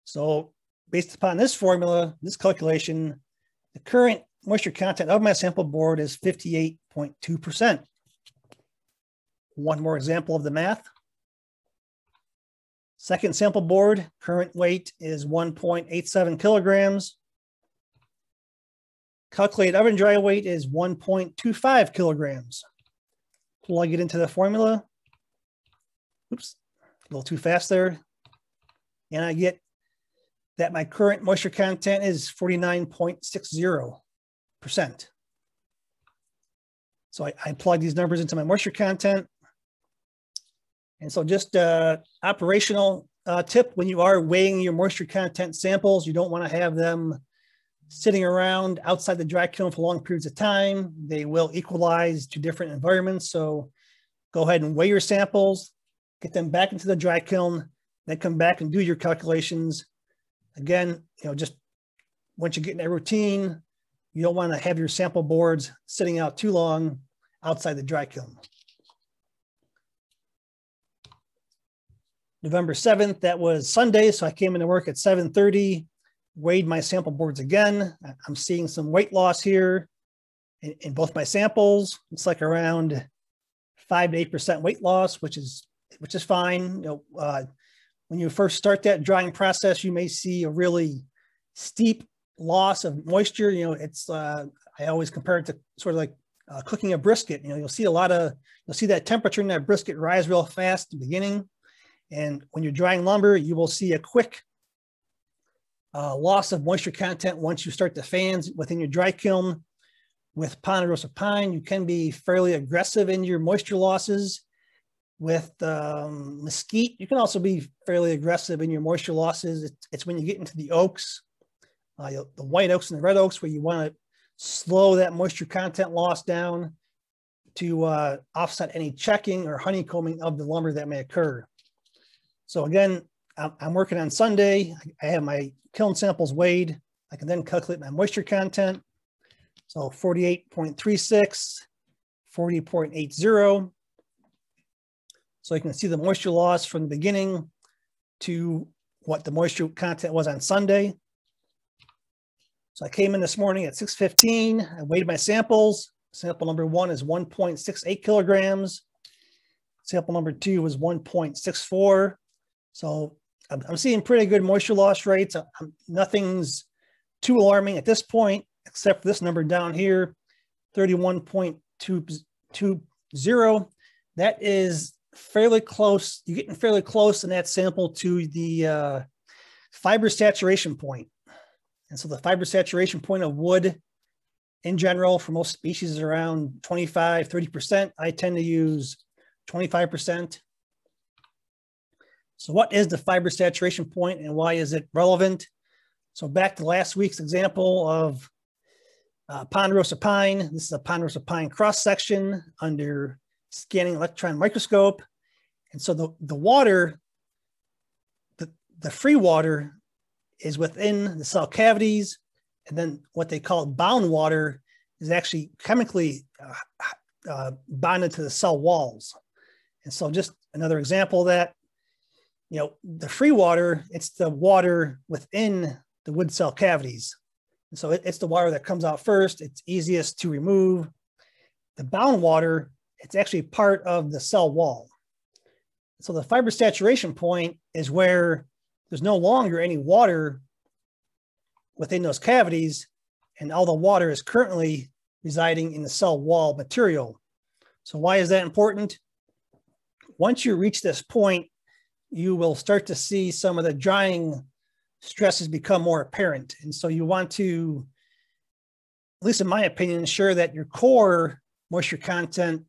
So based upon this formula, this calculation, the current moisture content of my sample board is 58.2%. One more example of the math. Second sample board, current weight is 1.87 kilograms. Calculated oven dry weight is 1.25 kilograms. Plug it into the formula. Oops, little too fast there. And I get that my current moisture content is 49.60%. So I plug these numbers into my moisture content. And so just operational tip, when you are weighing your moisture content samples, you don't want to have them sitting around outside the dry kiln for long periods of time. They will equalize to different environments. So go ahead and weigh your samples, get them back into the dry kiln, then come back and do your calculations. Again, just once you get in that routine, you don't want to have your sample boards sitting out too long outside the dry kiln. November 7th, that was Sunday. So I came into work at 7:30, weighed my sample boards again. I'm seeing some weight loss here in both my samples. It's like around 5 to 8% weight loss, which is fine. When you first start that drying process, you may see a really steep loss of moisture. I always compare it to sort of like cooking a brisket. You'll see that temperature in that brisket rise real fast at the beginning. And when you're drying lumber, you will see a quick loss of moisture content once you start the fans within your dry kiln. With ponderosa pine, you can be fairly aggressive in your moisture losses. With mesquite, you can also be fairly aggressive in your moisture losses. It's when you get into the oaks, the white oaks and the red oaks, where you want to slow that moisture content loss down to offset any checking or honeycombing of the lumber that may occur. So again, I'm working on Sunday. I have my kiln samples weighed. I can then calculate my moisture content. So 48.36, 40.80. So you can see the moisture loss from the beginning to what the moisture content was on Sunday. So I came in this morning at 6:15. I weighed my samples. Sample number 1 is 1.68 kilograms. Sample number 2 was 1.64. So I'm seeing pretty good moisture loss rates. Nothing's too alarming at this point, except for this number down here, 31.220. That is fairly close. You're getting fairly close in that sample to the fiber saturation point. And so the fiber saturation point of wood in general for most species is around 25, 30%. I tend to use 25%. So what is the fiber saturation point and why is it relevant? So back to last week's example of ponderosa pine. This is a ponderosa pine cross section under scanning electron microscope. And so the water, the free water is within the cell cavities. And then what they call bound water is actually chemically bonded to the cell walls. And so just another example of that, the free water, it's the water within the wood cell cavities. And so it's the water that comes out first. It's easiest to remove. The bound water, it's actually part of the cell wall. So the fiber saturation point is where there's no longer any water within those cavities, and all the water is currently residing in the cell wall material. So why is that important? Once you reach this point, you will start to see some of the drying stresses become more apparent. And so you want to, at least in my opinion, ensure that your core moisture content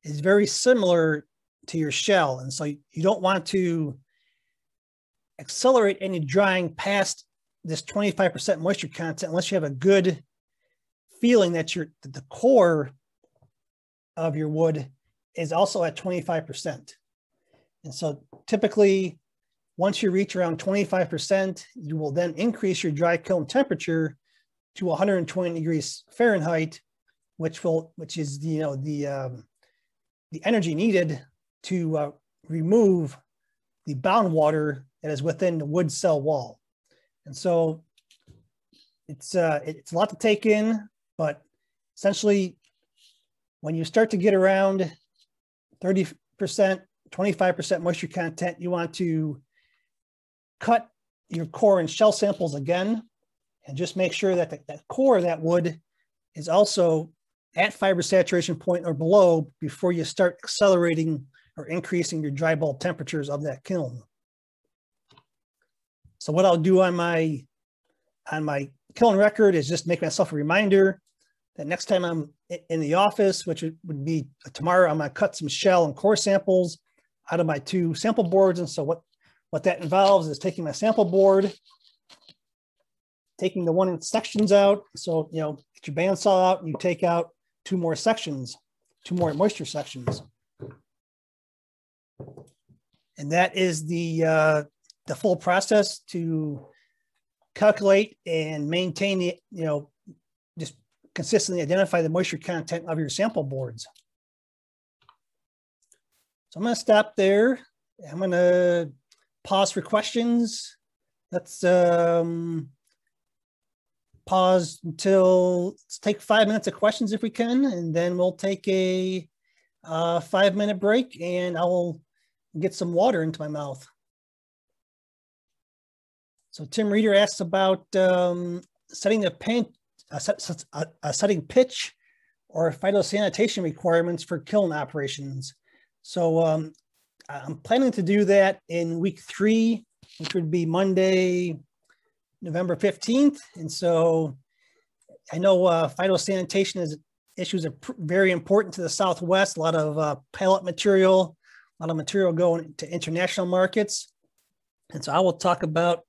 is very similar to your shell. And so you don't want to accelerate any drying past this 25% moisture content unless you have a good feeling that the core of your wood is also at 25%. And so typically, once you reach around 25%, you will then increase your dry kiln temperature to 120 degrees Fahrenheit, which is the energy needed to remove the bound water that is within the wood cell wall. And so it's a lot to take in, but essentially when you start to get around 30%, 25% moisture content, you want to cut your core and shell samples again, and just make sure that that core of that wood is also at fiber saturation point or below before you start accelerating or increasing your dry bulb temperatures of that kiln. So what I'll do on my kiln record is just make myself a reminder that next time I'm in the office, which would be tomorrow, I'm gonna cut some shell and core samples out of my 2 sample boards. And so what that involves is taking my sample board, taking the 1-inch sections out. So, you know, get your bandsaw out and you take out 2 more sections, 2 more moisture sections. And that is the full process to calculate and maintain the, you know, just consistently identify the moisture content of your sample boards. So I'm going to stop there. I'm going to pause for questions. Let's pause until, let's take 5 minutes of questions if we can, and then we'll take a 5-minute break and I will get some water into my mouth. So Tim Reeder asks about setting the paint, setting pitch or phytosanitation requirements for kiln operations. So I'm planning to do that in week 3, which would be Monday, November 15th. And so I know phytosanitation issues are very important to the Southwest. A lot of pellet material, a lot of material going to international markets. And so I will talk about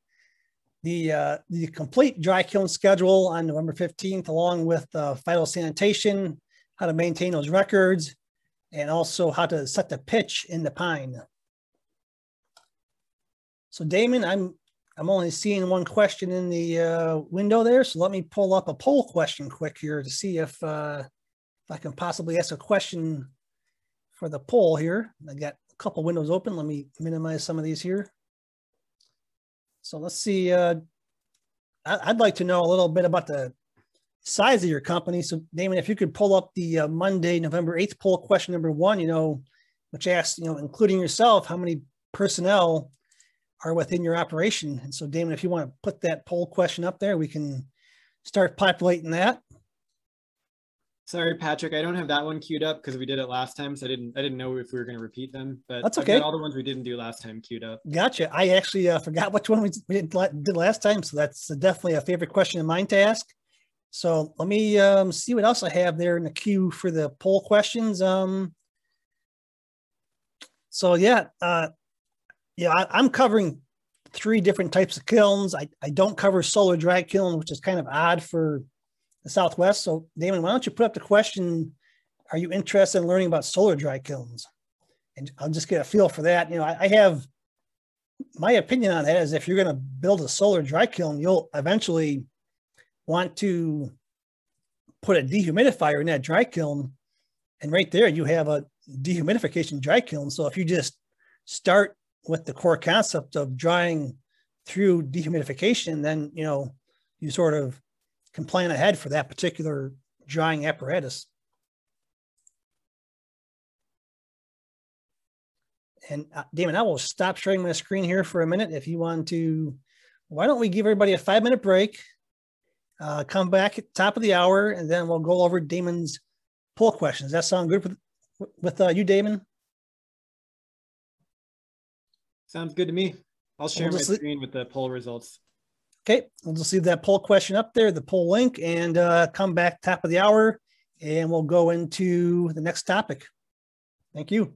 the complete dry kiln schedule on November 15th, along with phytosanitation, how to maintain those records, and also how to set the pitch in the pine. So Damon, I'm only seeing 1 question in the window there. So let me pull up a poll question quick here to see if I can possibly ask a question for the poll here. I got a couple windows open. Let me minimize some of these here. So let's see. I'd like to know a little bit about the size of your company. So Damon, if you could pull up the Monday, November 8th poll question number 1, you know, which asks, you know, including yourself, how many personnel are within your operation? And so Damon, if you want to put that poll question up there, we can start populating that. Sorry, Patrick, I don't have that one queued up because we did it last time, so I didn't know if we were going to repeat them. But that's okay. I've got all the ones we didn't do last time queued up. Gotcha. I actually forgot which one we did last time, so that's definitely a favorite question of mine to ask. So let me see what else I have there in the queue for the poll questions. So yeah, I'm covering 3 different types of kilns. I don't cover solar dry kiln, which is kind of odd for the Southwest. So Damon, why don't you put up the question, are you interested in learning about solar dry kilns? And I'll just get a feel for that. You know, I have my opinion on that is if you're going to build a solar dry kiln, you'll eventually want to put a dehumidifier in that dry kiln. And right there, you have a dehumidification dry kiln. So if you just start with the core concept of drying through dehumidification, then, you know, you sort of can plan ahead for that particular drying apparatus. And Damon, I will stop sharing my screen here for a minute. If you want to, why don't we give everybody a 5-minute break, come back at the top of the hour, and then we'll go over Damon's poll questions. Does that sound good with you, Damon? Sounds good to me. I'll share my screen with the poll results. Okay, we'll just leave that poll question up there, the poll link, and come back top of the hour, and we'll go into the next topic. Thank you.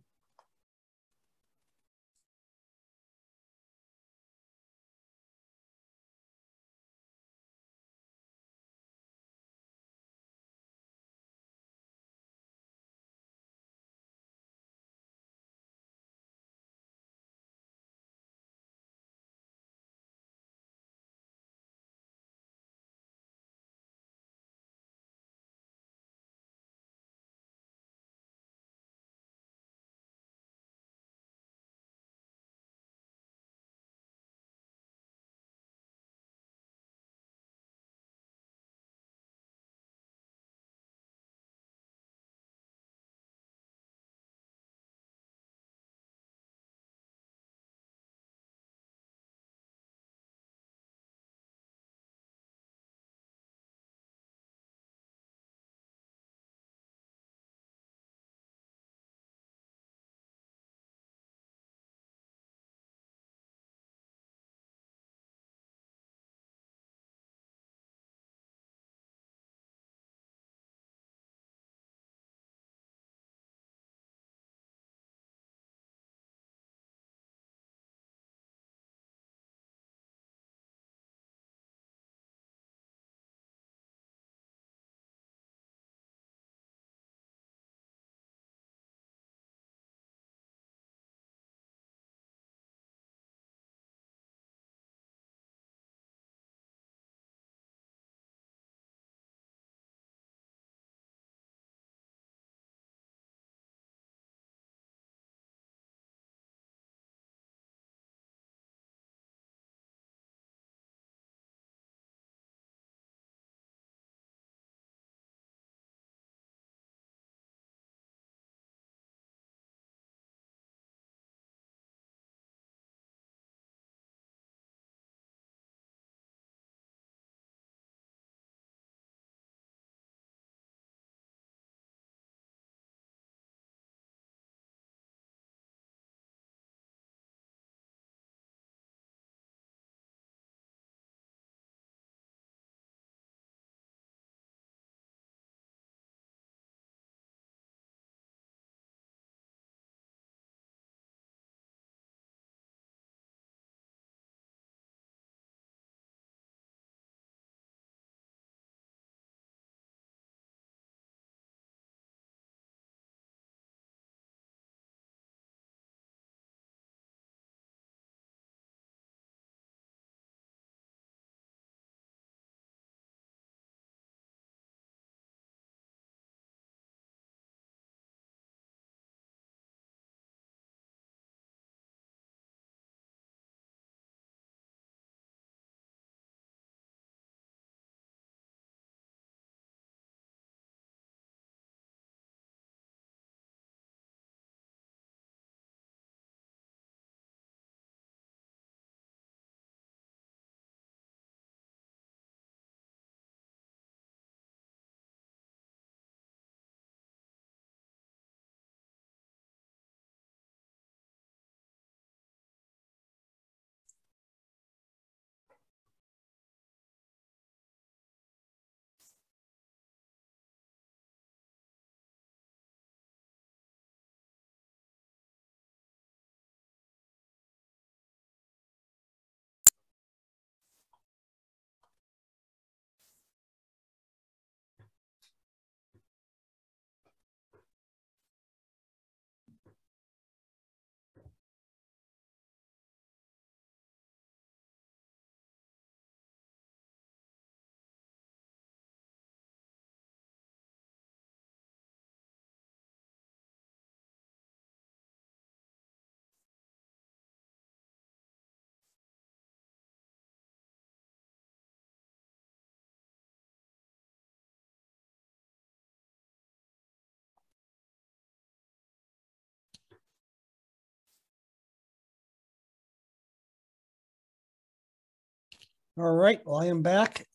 All right, well, I am back.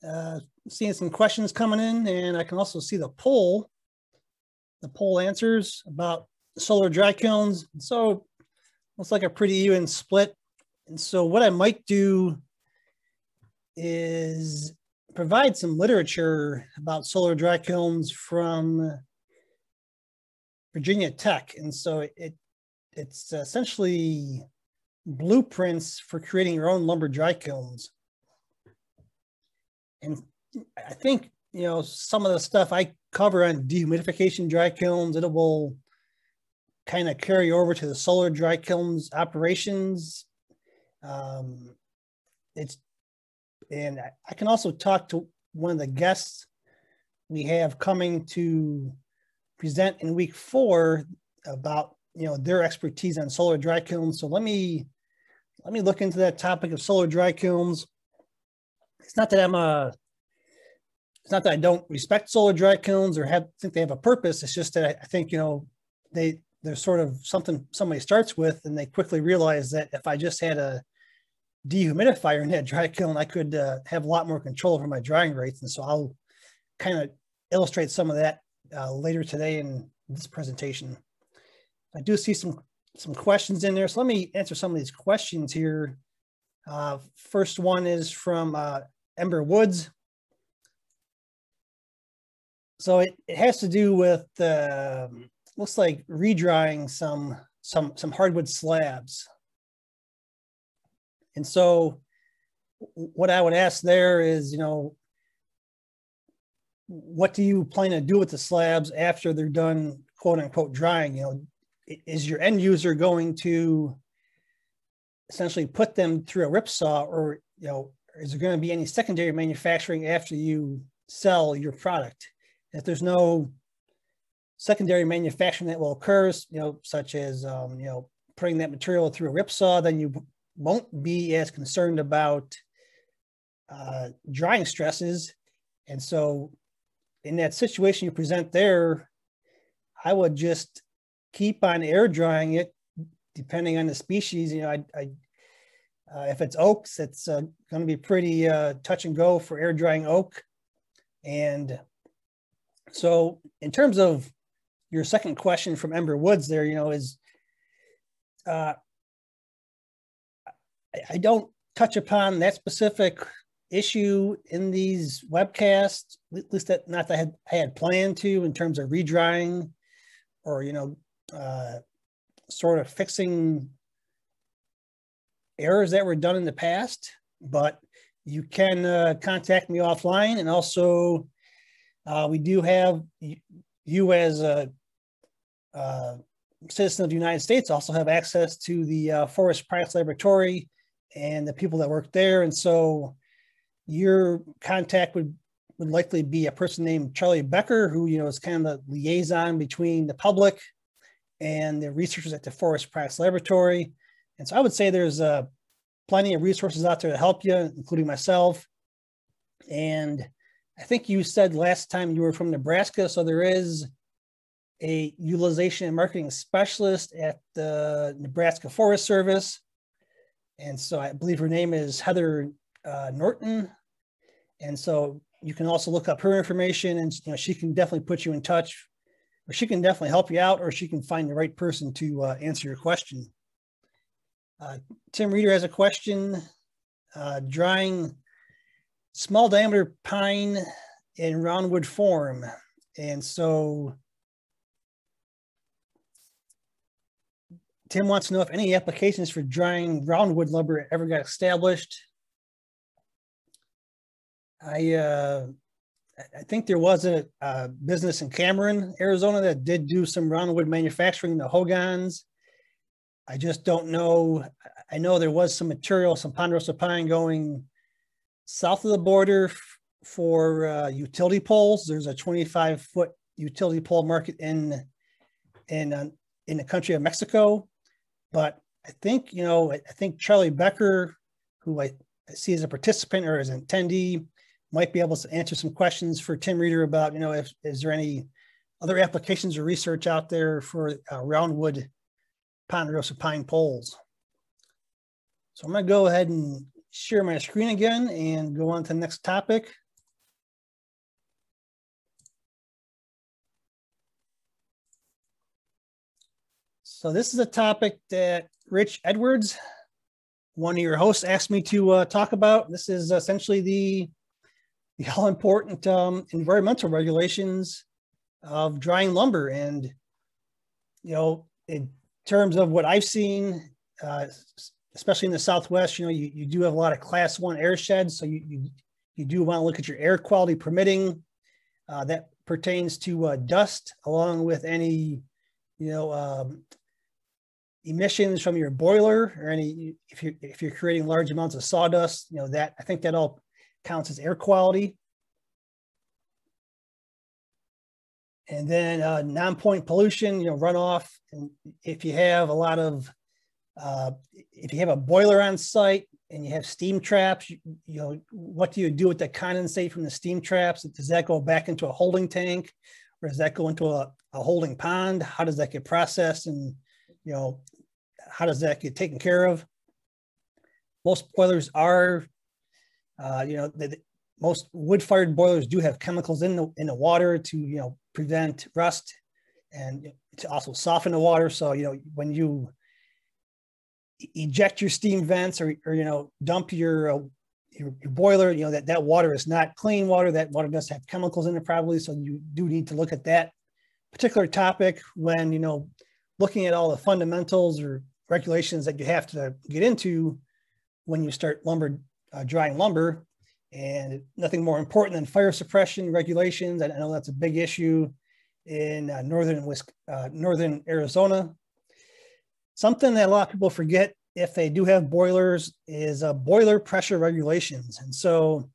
Seeing some questions coming in, and I can also see the poll answers about solar dry kilns. So looks like a pretty even split. And so what I might do is provide some literature about solar dry kilns from Virginia Tech. And so it's essentially blueprints for creating your own lumber dry kilns. And I think, you know, some of the stuff I cover on dehumidification dry kilns, it will kind of carry over to the solar dry kilns operations. And I can also talk to one of the guests we have coming to present in week 4 about, you know, their expertise on solar dry kilns. So let me look into that topic of solar dry kilns. It's not that it's not that I don't respect solar dry kilns or think they have a purpose. It's just that I think, you know, they're sort of something somebody starts with, and they quickly realize that if I just had a dehumidifier in that dry kiln, I could have a lot more control over my drying rates. And so I'll kind of illustrate some of that later today in this presentation. I do see some questions in there. So let me answer some of these questions here. First one is from Ember Woods. So it has to do with looks like redrying some hardwood slabs. And so what I would ask there is, you know, what do you plan to do with the slabs after they're done, quote unquote, drying? You know, is your end user going to essentially put them through a ripsaw, or, you know, is there going to be any secondary manufacturing after you sell your product? If there's no secondary manufacturing that will occur, you know, such as, you know, putting that material through a ripsaw, then you won't be as concerned about drying stresses. And so in that situation you present there, I would just keep on air drying it depending on the species. You know, if it's oaks, it's going to be pretty touch and go for air drying oak. And so in terms of your second question from Ember Woods there, you know, is I don't touch upon that specific issue in these webcasts, at least not that I had planned to, in terms of redrying or, you know, sort of fixing errors that were done in the past. But you can contact me offline, and also we do have you as a citizen of the United States also have access to the Forest Products Laboratory and the people that work there. And so your contact would likely be a person named Charlie Becker, who, you know, is kind of the liaison between the public and the researchers at the Forest Products Laboratory. And so I would say there's plenty of resources out there to help you, including myself. And I think you said last time you were from Nebraska, so there is a utilization and marketing specialist at the Nebraska Forest Service. And so I believe her name is Heather Norton. And so you can also look up her information, and, you know, she can definitely put you in touch, or she can definitely help you out, or she can find the right person to answer your question. Tim Reeder has a question. Drying small diameter pine in roundwood form. And so Tim wants to know if any applications for drying roundwood lumber ever got established. I think there was a business in Cameron, Arizona, that did do some roundwood manufacturing, the Hogans. I just don't know. I know there was some material, some ponderosa pine going south of the border for utility poles. There's a 25-foot utility pole market in the country of Mexico. But I think, you know, I think Charlie Becker, who I see as a participant or as an attendee, might be able to answer some questions for Tim Reeder about, you know, is there any other applications or research out there for roundwood ponderosa pine poles. So I'm going to go ahead and share my screen again and go on to the next topic. So this is a topic that Rich Edwards, one of your hosts, asked me to talk about. This is essentially the all-important environmental regulations of drying lumber. And, you know, in terms of what I've seen, especially in the Southwest, you know, you do have a lot of class 1 air sheds. So you do want to look at your air quality permitting that pertains to dust, along with any, you know, emissions from your boiler, or any, if you're creating large amounts of sawdust, you know, that I think that all counts as air quality. And then non-point pollution, you know, runoff. And if you have a lot of, if you have a boiler on site and you have steam traps, you know, what do you do with the condensate from the steam traps? Does that go back into a holding tank, or does that go into a holding pond? How does that get processed? And, you know, how does that get taken care of? Most boilers are, you know, most wood-fired boilers do have chemicals in the water to, you know, prevent rust and to also soften the water. So, you know, when you eject your steam vents, or you know, dump your boiler, you know, that water is not clean water. That water does have chemicals in it probably. So you do need to look at that particular topic when, you know, looking at all the fundamentals or regulations that you have to get into when you start drying lumber. And nothing more important than fire suppression regulations. I know that's a big issue in northern Arizona. Something that a lot of people forget if they do have boilers is boiler pressure regulations. And so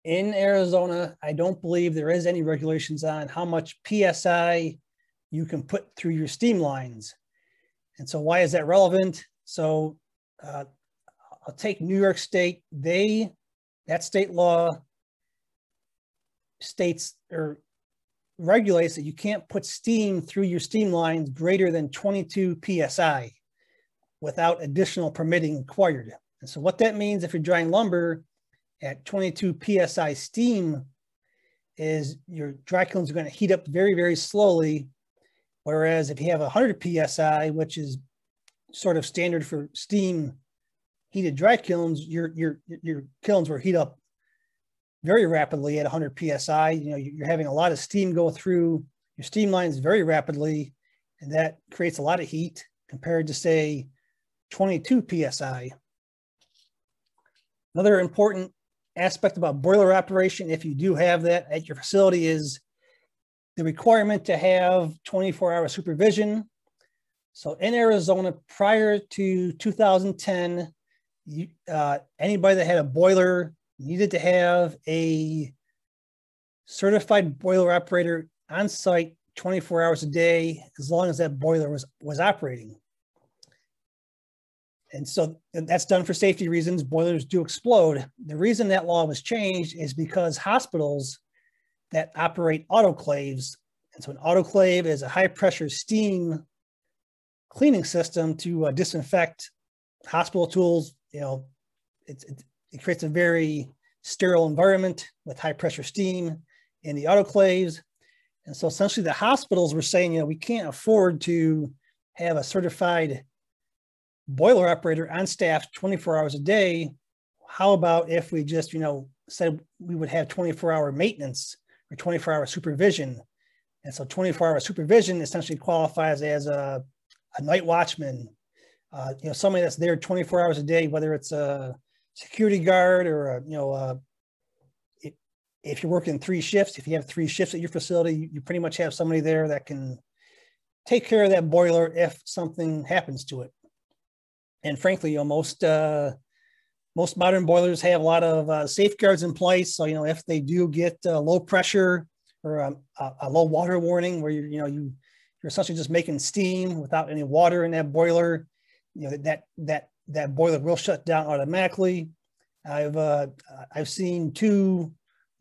in Arizona, I don't believe there is any regulations on how much PSI you can put through your steam lines. And so why is that relevant? So I'll take New York State. That state law states or regulates that you can't put steam through your steam lines greater than 22 PSI without additional permitting required. And so what that means, if you're drying lumber at 22 PSI steam, is your dry kilns are going to heat up very, very slowly. Whereas if you have 100 PSI, which is sort of standard for steam heated dry kilns, your kilns will heat up very rapidly at 100 PSI. You know, you're having a lot of steam go through your steam lines very rapidly, and that creates a lot of heat compared to, say, 22 PSI. Another important aspect about boiler operation, if you do have that at your facility, is the requirement to have 24-hour supervision. So in Arizona, prior to 2010, anybody that had a boiler needed to have a certified boiler operator on site 24 hours a day, as long as that boiler was operating. And so that's done for safety reasons. Boilers do explode. The reason that law was changed is because hospitals that operate autoclaves, and so an autoclave is a high pressure steam cleaning system to disinfect hospital tools. You know, it creates a very sterile environment with high pressure steam in the autoclaves. And so essentially the hospitals were saying, you know, we can't afford to have a certified boiler operator on staff 24 hours a day. How about if we just, you know, said we would have 24-hour maintenance or 24-hour supervision? And so 24-hour supervision essentially qualifies as a night watchman, you know, somebody that's there 24 hours a day, whether it's a security guard or you know, if you're working 3 shifts, if you have 3 shifts at your facility, you pretty much have somebody there that can take care of that boiler if something happens to it. And frankly, you know, most modern boilers have a lot of safeguards in place. So, you know, if they do get low pressure or a low water warning, where you're essentially just making steam without any water in that boiler, you know, that boiler will shut down automatically. I've seen 2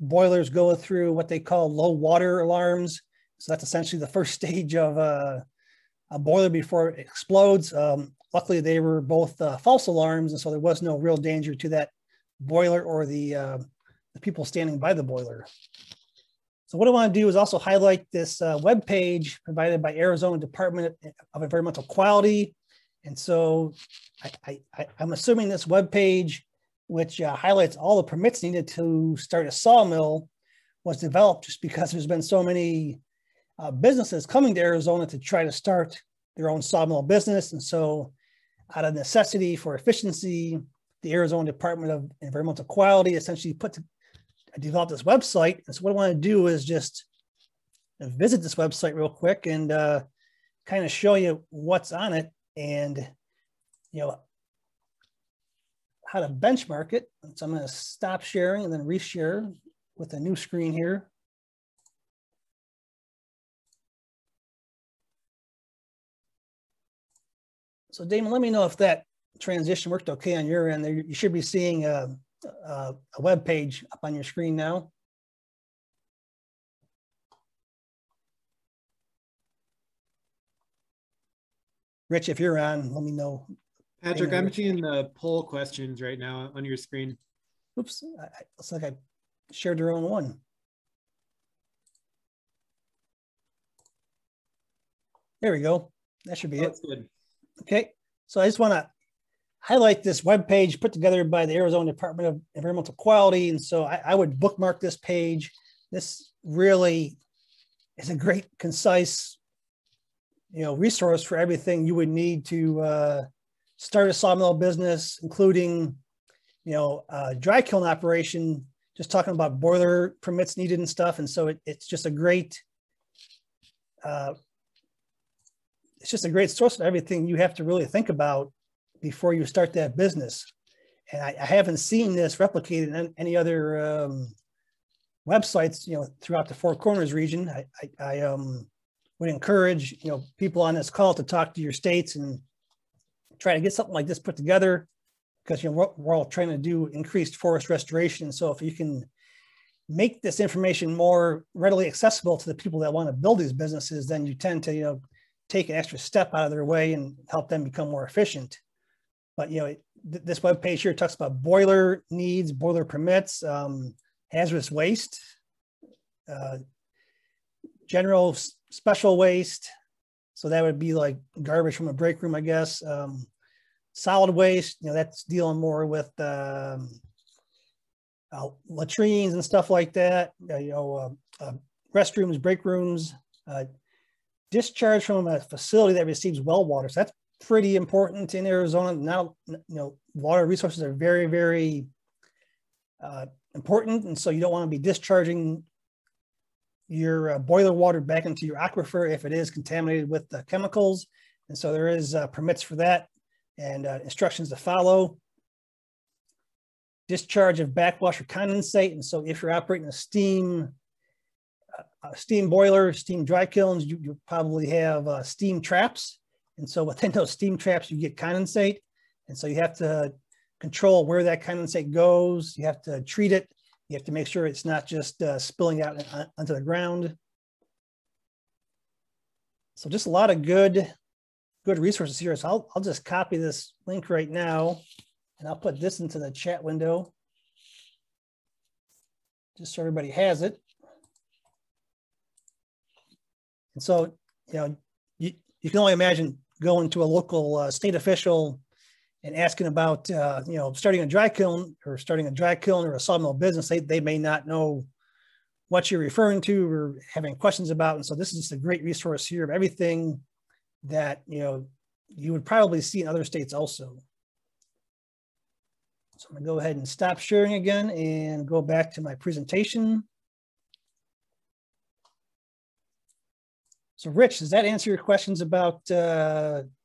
boilers go through what they call low water alarms. So that's essentially the first stage of a boiler before it explodes. Luckily, they were both false alarms, and so there was no real danger to that boiler or the people standing by the boiler. So what I want to do is also highlight this web page provided by Arizona Department of Environmental Quality. And so I'm assuming this web page, which highlights all the permits needed to start a sawmill, was developed just because there's been so many businesses coming to Arizona to try to start their own sawmill business. And so out of necessity for efficiency, the Arizona Department of Environmental Quality essentially developed this website. And so what I want to do is just visit this website real quick and kind of show you what's on it and, how to benchmark it. So I'm going to stop sharing and then reshare with a new screen here. So Damon, let me know if that transition worked okay on your end. There, you should be seeing a web page up on your screen now. Rich, if you're on, let me know. Patrick, I'm seeing the poll questions right now on your screen. Oops, looks like I shared the wrong one. There we go. That should be it. That's good. Okay, so I just want to highlight this web page put together by the Arizona Department of Environmental Quality. And so I would bookmark this page. This really is a great, concise, resource for everything you would need to start a sawmill business, including, dry kiln operation, just talking about boiler permits needed and stuff. And so it's just a great, source of everything you have to really think about before you start that business. And I haven't seen this replicated in any other websites, throughout the Four Corners region. I would encourage, people on this call to talk to your states and try to get something like this put together, because, we're all trying to do increased forest restoration. So if you can make this information more readily accessible to the people that want to build these businesses, then you tend to, take an extra step out of their way and help them become more efficient. But, this webpage here talks about boiler needs, boiler permits, hazardous waste, general special waste. So that would be like garbage from a break room, I guess. Solid waste, that's dealing more with latrines and stuff like that. Restrooms, break rooms, discharge from a facility that receives well water. So that's pretty important in Arizona. Now, water resources are very, very important. And so you don't want to be discharging your boiler water back into your aquifer if it is contaminated with chemicals. And so there is permits for that and instructions to follow. Discharge of backwash or condensate. And so if you're operating a steam boiler, steam dry kilns, you probably have steam traps. And so within those steam traps, you get condensate. And so you have to control where that condensate goes. You have to treat it. You have to make sure it's not just spilling out onto the ground. So just a lot of good resources here. So I'll just copy this link right now, and I'll put this into the chat window, just so everybody has it. And so, you can only imagine going to a local state official and asking about, starting a dry kiln or a sawmill business. They may not know what you're referring to or having questions about. And so this is just a great resource here of everything that, you would probably see in other states also. So I'm gonna go ahead and stop sharing again and go back to my presentation. So Rich, does that answer your questions about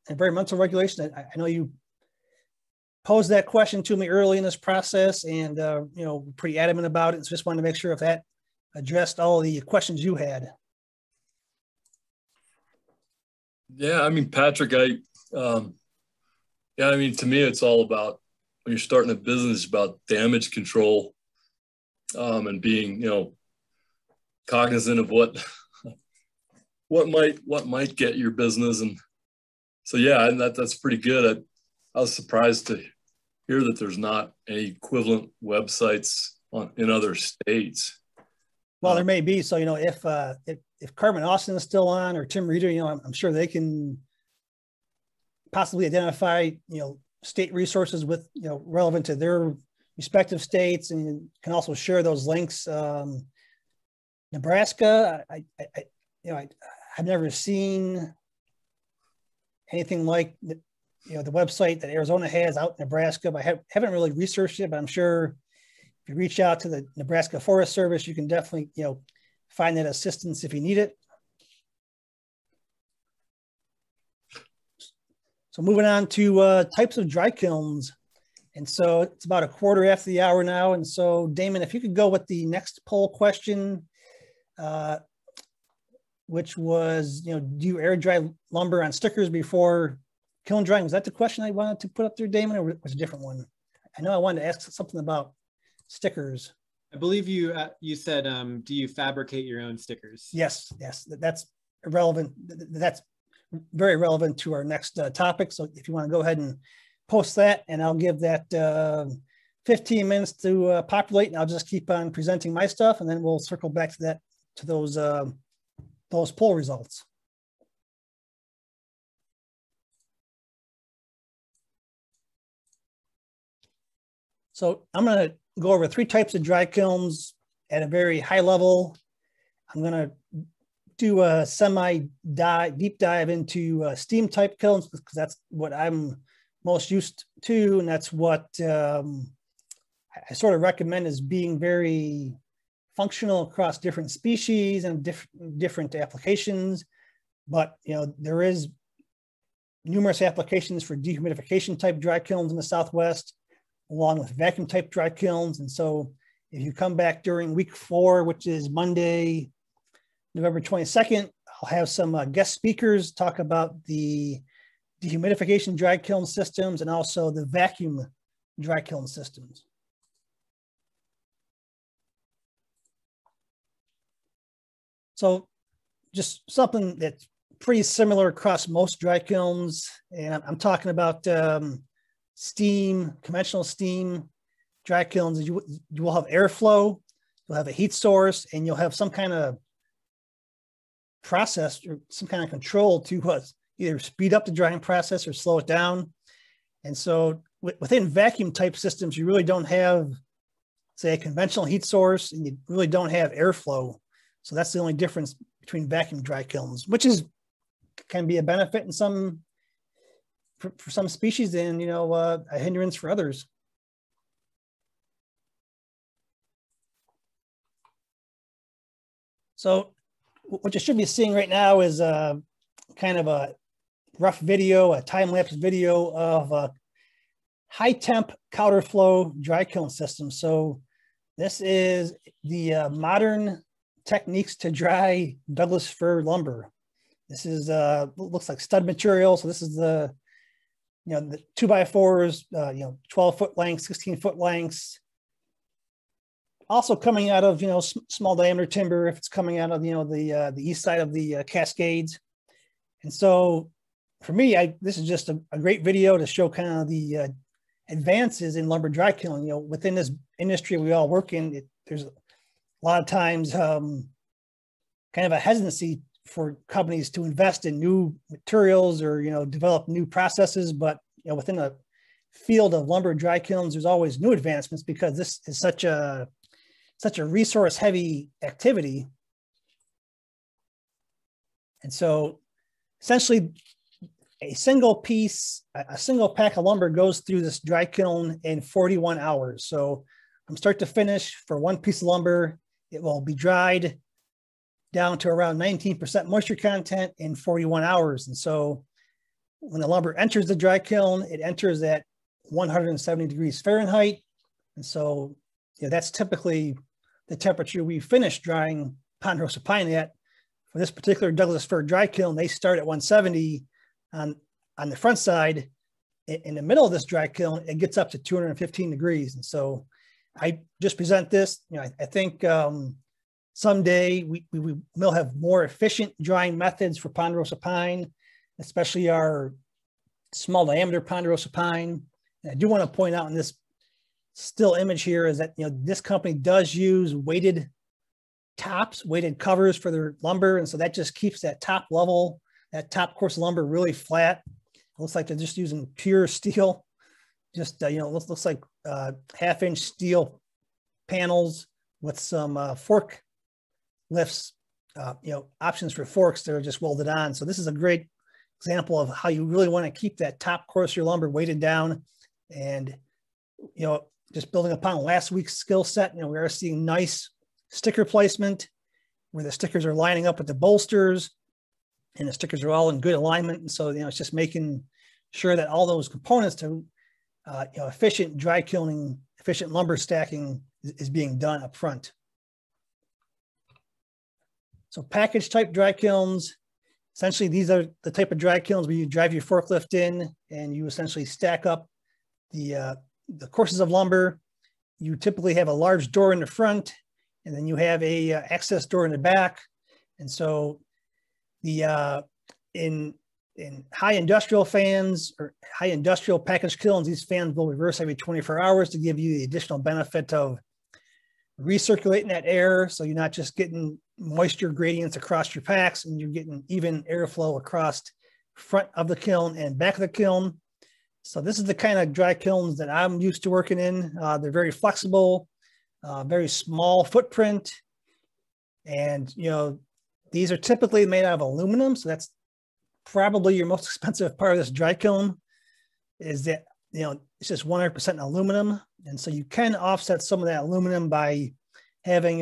environmental regulation? I know you posed that question to me early in this process and, pretty adamant about it. So just wanted to make sure if that addressed all the questions you had. Yeah, I mean, Patrick, to me, it's all about, when you're starting a business, about damage control and being, cognizant of what might get your business and So yeah, and that's pretty good. I was surprised to hear that there's not any equivalent websites in other states. Well, there may be. So, you know, if Carmen Austin is still on, or Tim Reeder, you know, I'm sure they can possibly identify, you know, state resources with, you know, relevant to their respective states, and can also share those links. Nebraska, I've never seen anything like the, you know, the website that Arizona has out in Nebraska, but I haven't really researched it, but I'm sure if you reach out to the Nebraska Forest Service, you can definitely, you know, find that assistance if you need it. So moving on to types of dry kilns. And so it's about a quarter after the hour now. And so Damon, if you could go with the next poll question, which was, you know, do you air dry lumber on stickers before kiln drying? Was that the question I wanted to put up there, Damon, or was it a different one? I know I wanted to ask something about stickers. I believe you said, do you fabricate your own stickers? Yes, that's relevant. That's very relevant to our next topic. So if you want to go ahead and post that, and I'll give that 15 minutes to populate, and I'll just keep on presenting my stuff, and then we'll circle back to that, to those poll results. So I'm going to go over 3 types of dry kilns at a very high level. I'm going to do a deep dive into steam type kilns, because that's what I'm most used to, and that's what I sort of recommend as being very functional across different species and different applications. But, you know, there is numerous applications for dehumidification type dry kilns in the Southwest, along with vacuum type dry kilns. And so if you come back during week 4, which is Monday, November 22nd, I'll have some guest speakers talk about the dehumidification dry kiln systems and also the vacuum dry kiln systems. So just something that's pretty similar across most dry kilns. And I'm talking about steam, conventional steam dry kilns. You will have airflow, you'll have a heat source, and you'll have some kind of process or some kind of control to either speed up the drying process or slow it down. And so within vacuum type systems, you really don't have, say, a conventional heat source, and you really don't have airflow. So that's the only difference between vacuum dry kilns, which can be a benefit in some, for some species, and, you know, a hindrance for others. So what you should be seeing right now is kind of a rough video, a time-lapse video of a high temp counterflow dry kiln system. So this is the modern techniques to dry Douglas fir lumber. This is looks like stud material. So this is the, you know, the 2x4s, you know, 12-foot lengths, 16-foot lengths. Also coming out of, you know, small diameter timber if it's coming out of, you know, the east side of the Cascades. And so for me, this is just a great video to show kind of the advances in lumber dry kiln. You know, within this industry we all work in, there's a lot of times kind of a hesitancy for companies to invest in new materials or, you know, develop new processes. But, you know, within a field of lumber dry kilns, there's always new advancements, because this is such a resource heavy activity. And so essentially a single pack of lumber goes through this dry kiln in 41 hours. So from start to finish, for one piece of lumber, it will be dried down to around 19% moisture content in 41 hours. And so when the lumber enters the dry kiln, it enters at 170 degrees Fahrenheit. And so, you know, that's typically the temperature we finish drying ponderosa pine at. For this particular Douglas fir dry kiln, they start at 170 on the front side. In the middle of this dry kiln, it gets up to 215 degrees. And so I just present this. You know, I think someday we will have more efficient drying methods for ponderosa pine, especially our small diameter ponderosa pine. And I do want to point out in this still image here is that, this company does use weighted tops, weighted covers for their lumber. And so that just keeps that top level, that top course lumber really flat. It looks like they're just using pure steel. Just, looks like 1/2-inch steel panels with some fork lifts, options for forks that are just welded on. So this is a great example of how you really want to keep that top course of your lumber weighted down. And, just building upon last week's skill set, we are seeing nice sticker placement where the stickers are lining up with the bolsters and the stickers are all in good alignment. And so, it's just making sure that all those components to, efficient dry kilning, efficient lumber stacking is being done up front. So package type dry kilns, essentially these are the type of dry kilns where you drive your forklift in and you essentially stack up the courses of lumber. You typically have a large door in the front, and then you have a access door in the back. And so the in high industrial fans or high industrial package kilns, these fans will reverse every 24 hours to give you the additional benefit of recirculating that air. So you're not just getting moisture gradients across your packs, and you're getting even airflow across front of the kiln and back of the kiln. So this is the kind of dry kilns that I'm used to working in. They're very flexible, very small footprint. And, these are typically made out of aluminum. So that's probably your most expensive part of this dry kiln is that, it's just 100% aluminum. And so you can offset some of that aluminum by having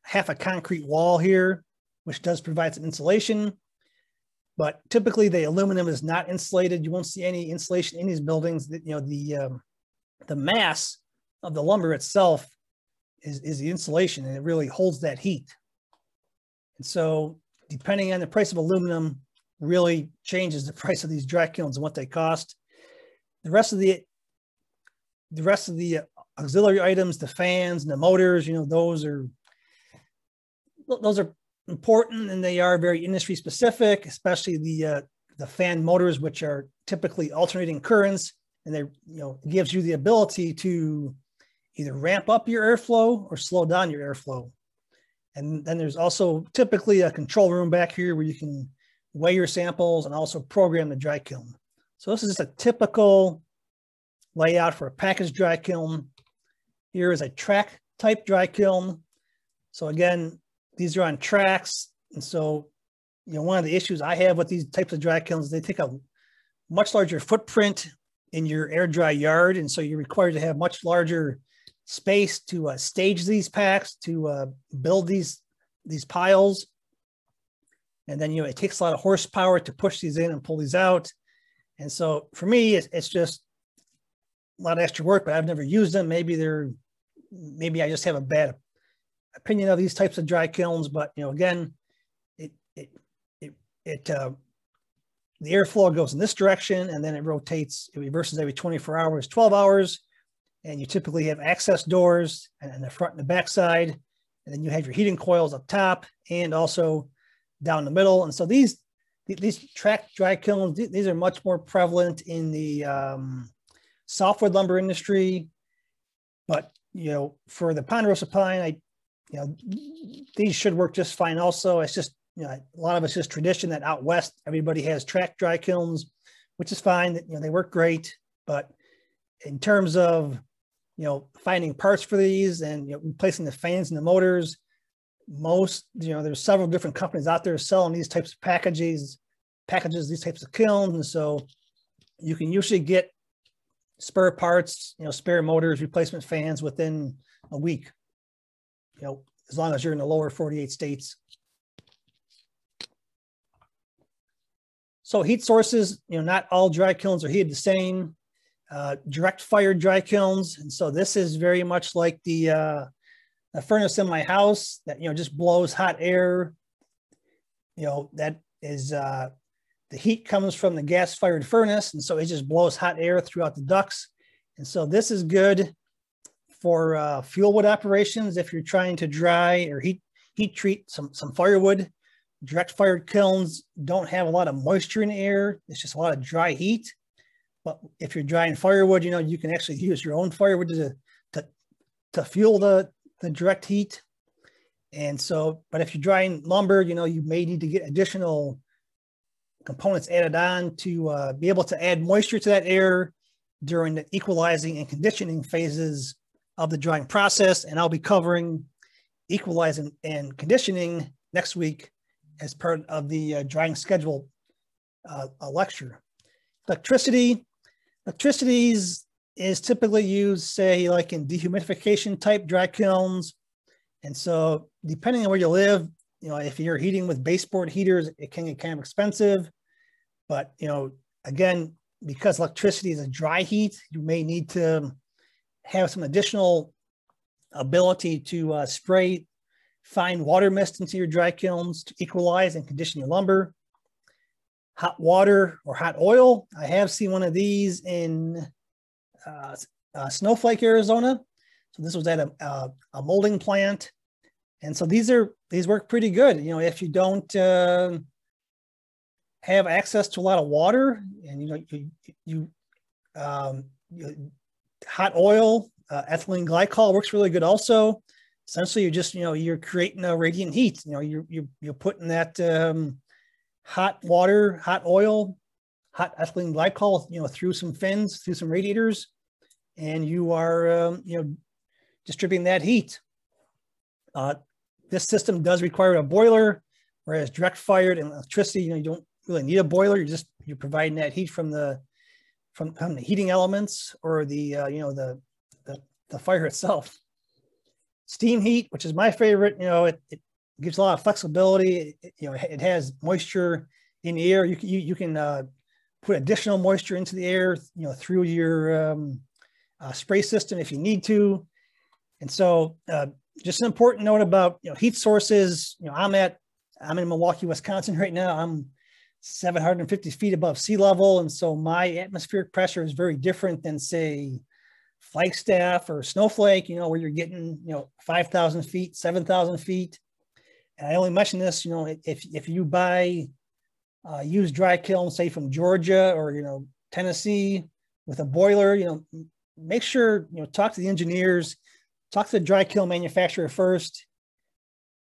half a concrete wall here, which does provide some insulation. But typically the aluminum is not insulated. You won't see any insulation in these buildings. The mass of the lumber itself is the insulation, and it really holds that heat. And so depending on the price of aluminum really changes the price of these dry kilns and what they cost. The rest of the auxiliary items, the fans and the motors, those are important, and they are very industry specific, especially the fan motors, which are typically alternating currents, and they gives you the ability to either ramp up your airflow or slow down your airflow. And then there's also typically a control room back here where you can weigh your samples and also program the dry kiln. So this is just a typical layout for a packaged dry kiln. Here is a track type dry kiln. So again, these are on tracks. And so, one of the issues I have with these types of dry kilns, they take a much larger footprint in your air dry yard. And so you're required to have much larger space to stage these packs, to build these piles. And then, it takes a lot of horsepower to push these in and pull these out. And so for me, it's just a lot of extra work, but I've never used them. Maybe I just have a bad opinion of these types of dry kilns, but again, the airflow goes in this direction, and then it reverses every 24 hours, 12 hours, and you typically have access doors and the front and the back side, and then you have your heating coils up top and also down the middle. And so these track dry kilns, these are much more prevalent in the softwood lumber industry, but for the ponderosa pine, these should work just fine. Also, it's just a lot of it's just tradition that out west everybody has track dry kilns, which is fine. That they work great, but in terms of finding parts for these and replacing the fans and the motors, there's several different companies out there selling these types of packages, these types of kilns, and so you can usually get spare parts, spare motors, replacement fans within a week, as long as you're in the lower 48 states. So heat sources, not all dry kilns are heated the same. Direct fired dry kilns, and so this is very much like the furnace in my house that just blows hot air. That is the heat comes from the gas fired furnace, and so it just blows hot air throughout the ducts. And so this is good for fuel wood operations if you're trying to dry or heat treat some firewood. Direct fired kilns don't have a lot of moisture in the air. It's just a lot of dry heat. But if you're drying firewood, you know, you can actually use your own firewood to fuel the direct heat. And so, but if you're drying lumber, you know, you may need to get additional components added on to be able to add moisture to that air during the equalizing and conditioning phases of the drying process. And I'll be covering equalizing and conditioning next week as part of the drying schedule lecture. Electricity is typically used, say, like in dehumidification type dry kilns. And so depending on where you live, you know, if you're heating with baseboard heaters, it can get kind of expensive. But, you know, again, because electricity is a dry heat, you may need to have some additional ability to spray fine water mist into your dry kilns to equalize and condition your lumber. Hot water or hot oil. I have seen one of these in Snowflake, Arizona. So this was at a molding plant. And so these work pretty good. You know, if you don't have access to a lot of water, and you know, hot oil, ethylene glycol works really good also. Essentially, you're creating a radiant heat. You know, you're putting that hot water, hot oil, hot ethylene glycol, you know, through some fins, through some radiators, and you are, you know, distributing that heat. This system does require a boiler, whereas direct fired and electricity, you know, you don't really need a boiler. You're providing that heat from the heating elements or the you know, the fire itself. Steam heat, which is my favorite, you know, it gives a lot of flexibility. You know, it has moisture in the air. You can put additional moisture into the air, you know, through your spray system if you need to. And so, just an important note about, you know, heat sources. You know, I'm in Milwaukee, Wisconsin right now. I'm 750 feet above sea level, and so my atmospheric pressure is very different than, say, Flagstaff or Snowflake, you know, where you're getting, you know, 5,000 feet, 7,000 feet. And I only mention this, you know, if you buy used dry kiln, say from Georgia or, you know, Tennessee with a boiler, you know, make sure, you know, talk to the engineers, talk to the dry kiln manufacturer first,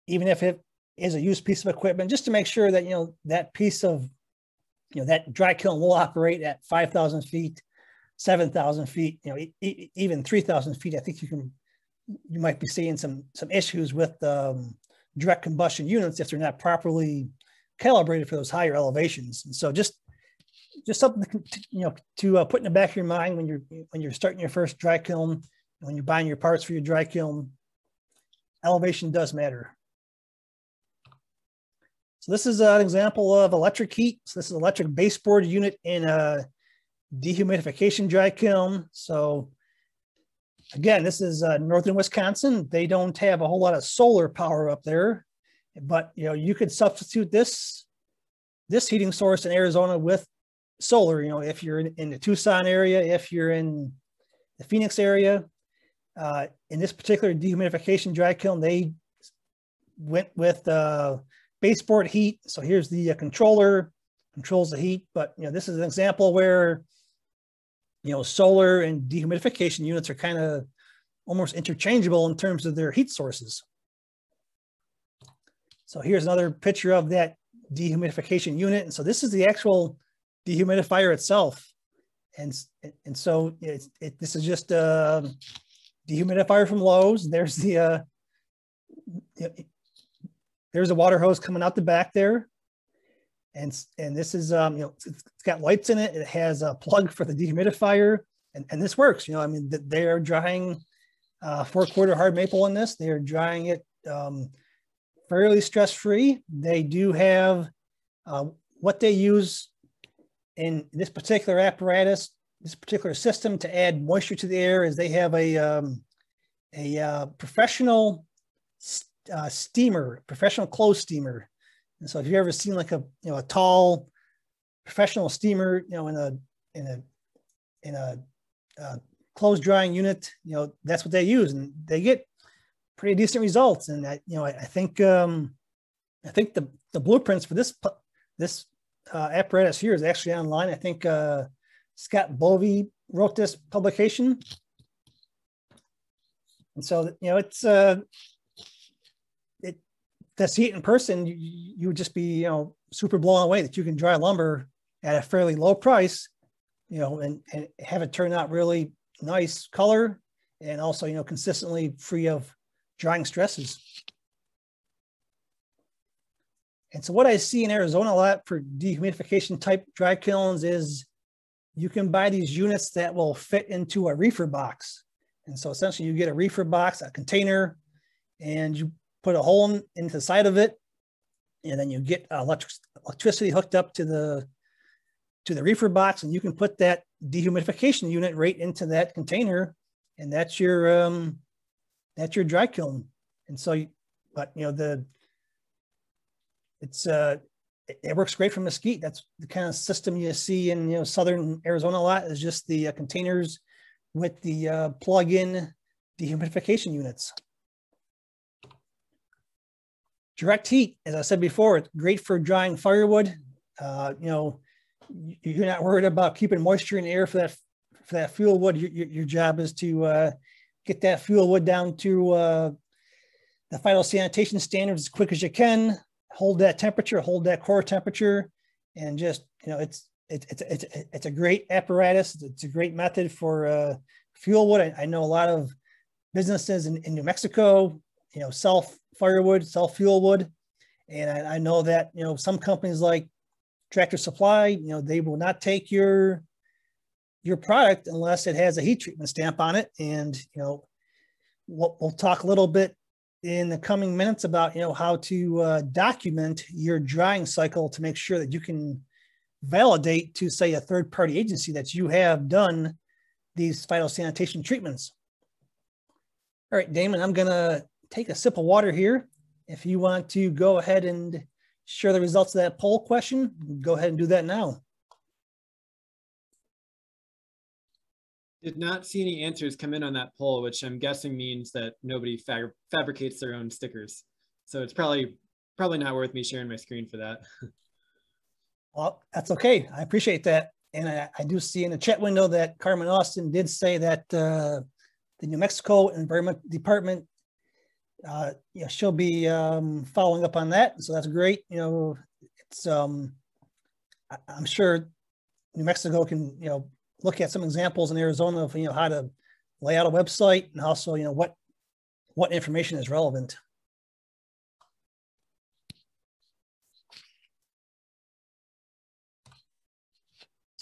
even if it is a used piece of equipment, just to make sure that, you know, that piece of, you know, that dry kiln will operate at 5,000 feet, 7,000 feet, you know, even 3,000 feet. I think you might be seeing some issues with direct combustion units if they're not properly calibrated for those higher elevations. And so just something to put in the back of your mind when you're starting your first dry kiln, when you're buying your parts for your dry kiln. Elevation does matter. So this is an example of electric heat. So this is an electric baseboard unit in a dehumidification dry kiln. So again, this is northern Wisconsin. They don't have a whole lot of solar power up there, but, you know, you could substitute this heating source in Arizona with solar. You know, if you're in the Tucson area, if you're in the Phoenix area, in this particular dehumidification dry kiln, they went with baseboard heat. So here's the controller, controls the heat. But, you know, this is an example where, you know, solar and dehumidification units are kind of almost interchangeable in terms of their heat sources. So here's another picture of that dehumidification unit. And so this is the actual dehumidifier itself. And so this is just a dehumidifier from Lowe's. There's there's a water hose coming out the back there. And this is, you know, it's got lights in it. It has a plug for the dehumidifier, and this works. You know, I mean, they are drying 4-quarter hard maple in this. They are drying it fairly stress-free. They do have what they use in this particular apparatus, this particular system to add moisture to the air is they have a professional steamer, professional clothes steamer. And so if you've ever seen like a tall professional steamer, you know, in a clothes drying unit, you know, that's what they use, and they get pretty decent results. And I think the blueprints for this apparatus here is actually online. I think Scott Bovey wrote this publication. And so, you know, it's, to see it in person, you would just be, you know, super blown away that you can dry lumber at a fairly low price, you know, and have it turn out really nice color and also, you know, consistently free of drying stresses. And so what I see in Arizona a lot for dehumidification type dry kilns is you can buy these units that will fit into a reefer box. And so essentially you get a reefer box, a container, and you put a hole into the side of it, and then you get electricity hooked up to the reefer box, and you can put that dehumidification unit right into that container, and that's your dry kiln. And so, but you know, it works great for Mesquite. That's the kind of system you see in, you know, southern Arizona a lot, is just the containers with the plug-in dehumidification units. Direct heat, as I said before, it's great for drying firewood. You know, you're not worried about keeping moisture in the air for that fuel wood. Your job is to get that fuel wood down to the final sanitation standards as quick as you can. Hold that temperature, hold that core temperature, and just, you know, it's a great apparatus. It's a great method for fuel wood. I know a lot of businesses in New Mexico, you know, sell firewood, sell fuel wood, and I know that, you know, some companies like Tractor Supply, you know, they will not take your product unless it has a heat treatment stamp on it. And, you know, we'll talk a little bit in the coming minutes about, you know, how to document your drying cycle to make sure that you can validate to, say, a third-party agency that you have done these phytosanitation treatments. All right, Damon, I'm gonna take a sip of water here. If you want to go ahead and share the results of that poll question, go ahead and do that now. Did not see any answers come in on that poll, which I'm guessing means that nobody fabricates their own stickers. So it's probably not worth me sharing my screen for that. Well, that's okay. I appreciate that. And I do see in the chat window that Carmen Austin did say that the New Mexico Environment Department, you know, she'll be following up on that. So that's great. You know, it's I'm sure New Mexico can, you know, look at some examples in Arizona of, you know, how to lay out a website, and also, you know, what information is relevant.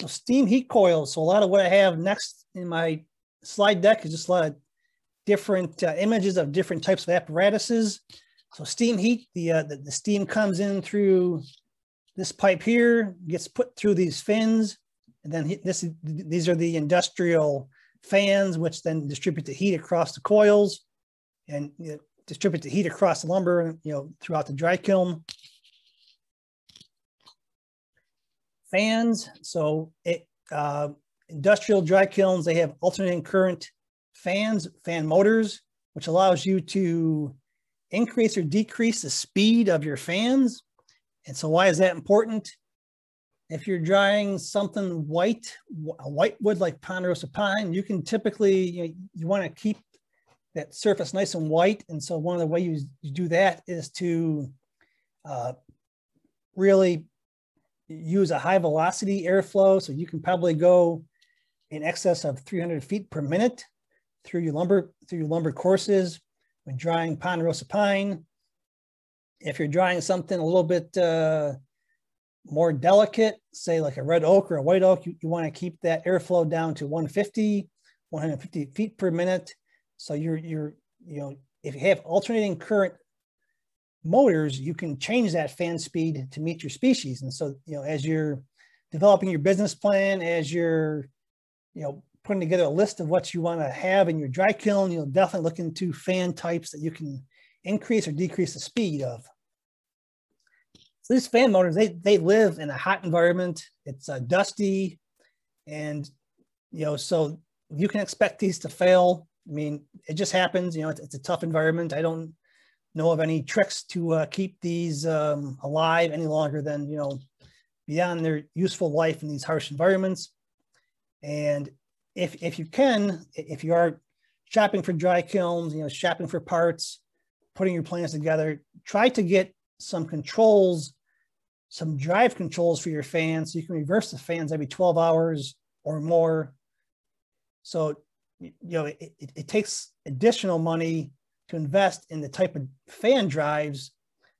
So steam heat coils. So a lot of what I have next in my slide deck is just a lot of different images of different types of apparatuses. So steam heat, the steam comes in through this pipe here, gets put through these fins, and then these are the industrial fans, which then distribute the heat across the coils and, you know, distribute the heat across the lumber, you know, throughout the dry kiln. Fans, so industrial dry kilns, they have alternating current fans, fan motors, which allows you to increase or decrease the speed of your fans. And so why is that important? If you're drying something white, a white wood like ponderosa pine, you can typically, you want to keep that surface nice and white. And so one of the ways you do that is to really use a high velocity airflow. So you can probably go in excess of 300 feet per minute through your lumber courses when drying ponderosa pine. If you're drying something a little bit more delicate, say like a red oak or a white oak, you want to keep that airflow down to 150 feet per minute. So you know, if you have alternating current motors, you can change that fan speed to meet your species. And so, you know, as you're developing your business plan, as you're, you know, putting together a list of what you want to have in your dry kiln, you'll definitely look into fan types that you can increase or decrease the speed of. So these fan motors, they live in a hot environment. It's dusty, and, you know, so you can expect these to fail. I mean, it just happens. You know, it's a tough environment. I don't know of any tricks to keep these alive any longer than, you know, beyond their useful life in these harsh environments. And if you can, if you are shopping for dry kilns, shopping for parts, putting your plans together, try to get some controls, some drive controls for your fans, so you can reverse the fans every 12 hours or more. So, it takes additional money to invest in the type of fan drives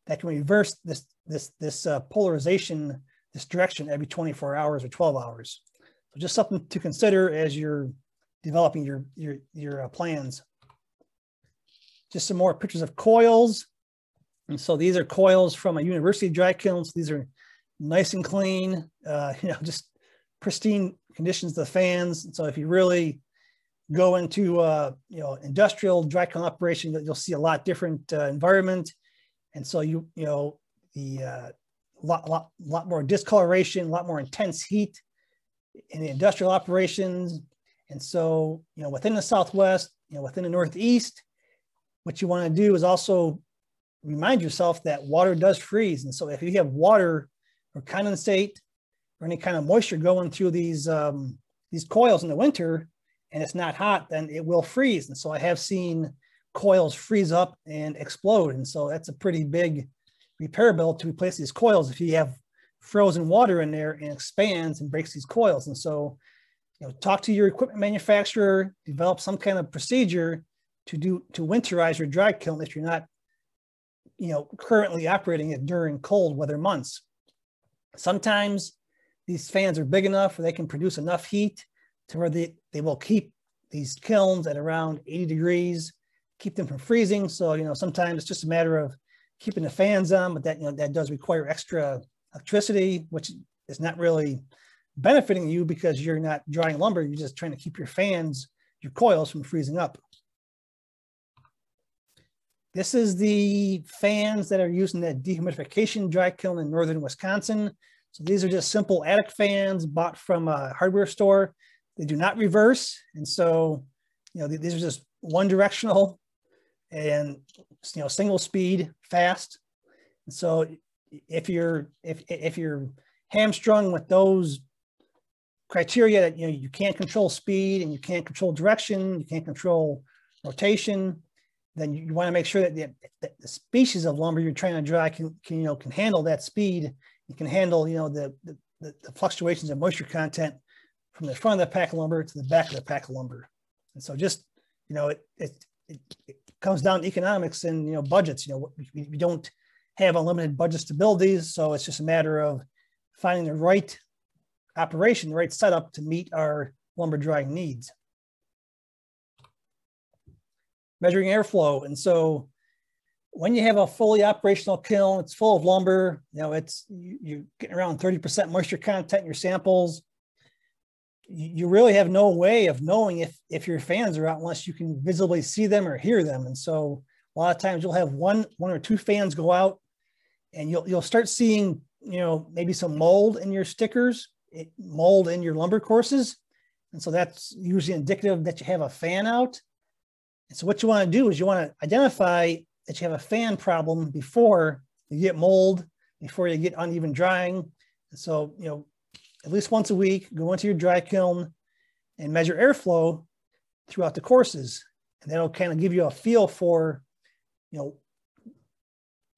that can reverse this polarization, this direction every 24 hours or 12 hours. So just something to consider as you're developing your plans. Just some more pictures of coils. And so these are coils from a university dry kiln. So these are nice and clean, just pristine conditions of the fans. And so if you really go into industrial dry kiln operation, you'll see a lot different environment. And so the lot more discoloration, a lot more intense heat in the industrial operations. And so, within the Southwest, within the Northeast, what you want to do is also remind yourself that water does freeze. And so if you have water or condensate or any kind of moisture going through these coils in the winter and it's not hot, then it will freeze. And so I have seen coils freeze up and explode. And so that's a pretty big repair bill to replace these coils if you have frozen water in there and expands and breaks these coils. And so, talk to your equipment manufacturer, develop some kind of procedure to winterize your dry kiln if you're not, currently operating it during cold weather months. Sometimes these fans are big enough where they can produce enough heat to where they will keep these kilns at around 80 degrees, keep them from freezing. So, sometimes it's just a matter of keeping the fans on, but that does require extra electricity, which is not really benefiting you because you're not drying lumber. You're just trying to keep your fans, your coils from freezing up. This is the fans that are used in that dehumidification dry kiln in northern Wisconsin. So these are just simple attic fans bought from a hardware store. They do not reverse. And so, these are just one directional and, single speed fast. And so if you're hamstrung with those criteria that, you can't control speed and you can't control direction, you can't control rotation, then you want to make sure that the species of lumber you're trying to dry can handle that speed. You can handle, the fluctuations of moisture content from the front of the pack of lumber to the back of the pack of lumber. And so just, it comes down to economics and, budgets. We don't have unlimited budgets to build these. So it's just a matter of finding the right operation, the right setup to meet our lumber drying needs. Measuring airflow. And so when you have a fully operational kiln, it's full of lumber, you're getting around 30% moisture content in your samples. You really have no way of knowing if your fans are out unless you can visibly see them or hear them. And so a lot of times you'll have one or two fans go out and you'll start seeing, maybe some mold in your stickers, mold in your lumber courses. And so that's usually indicative that you have a fan out. And so what you want to do is you want to identify that you have a fan problem before you get mold, before you get uneven drying. And so, at least once a week, go into your dry kiln and measure airflow throughout the courses. And that'll kind of give you a feel for, do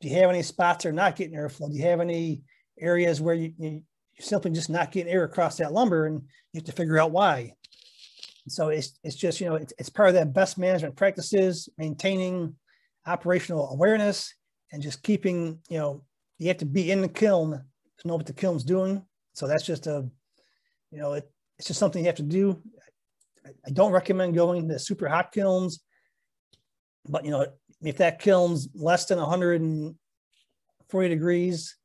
you have any spots that are not getting airflow? Do you have any areas where you're simply just not getting air across that lumber and you have to figure out why? And so it's just, it's part of that best management practices, maintaining operational awareness and just keeping, you have to be in the kiln to know what the kiln's doing. So that's just it's just something you have to do. I don't recommend going to super hot kilns, but if that kiln's less than 140 degrees,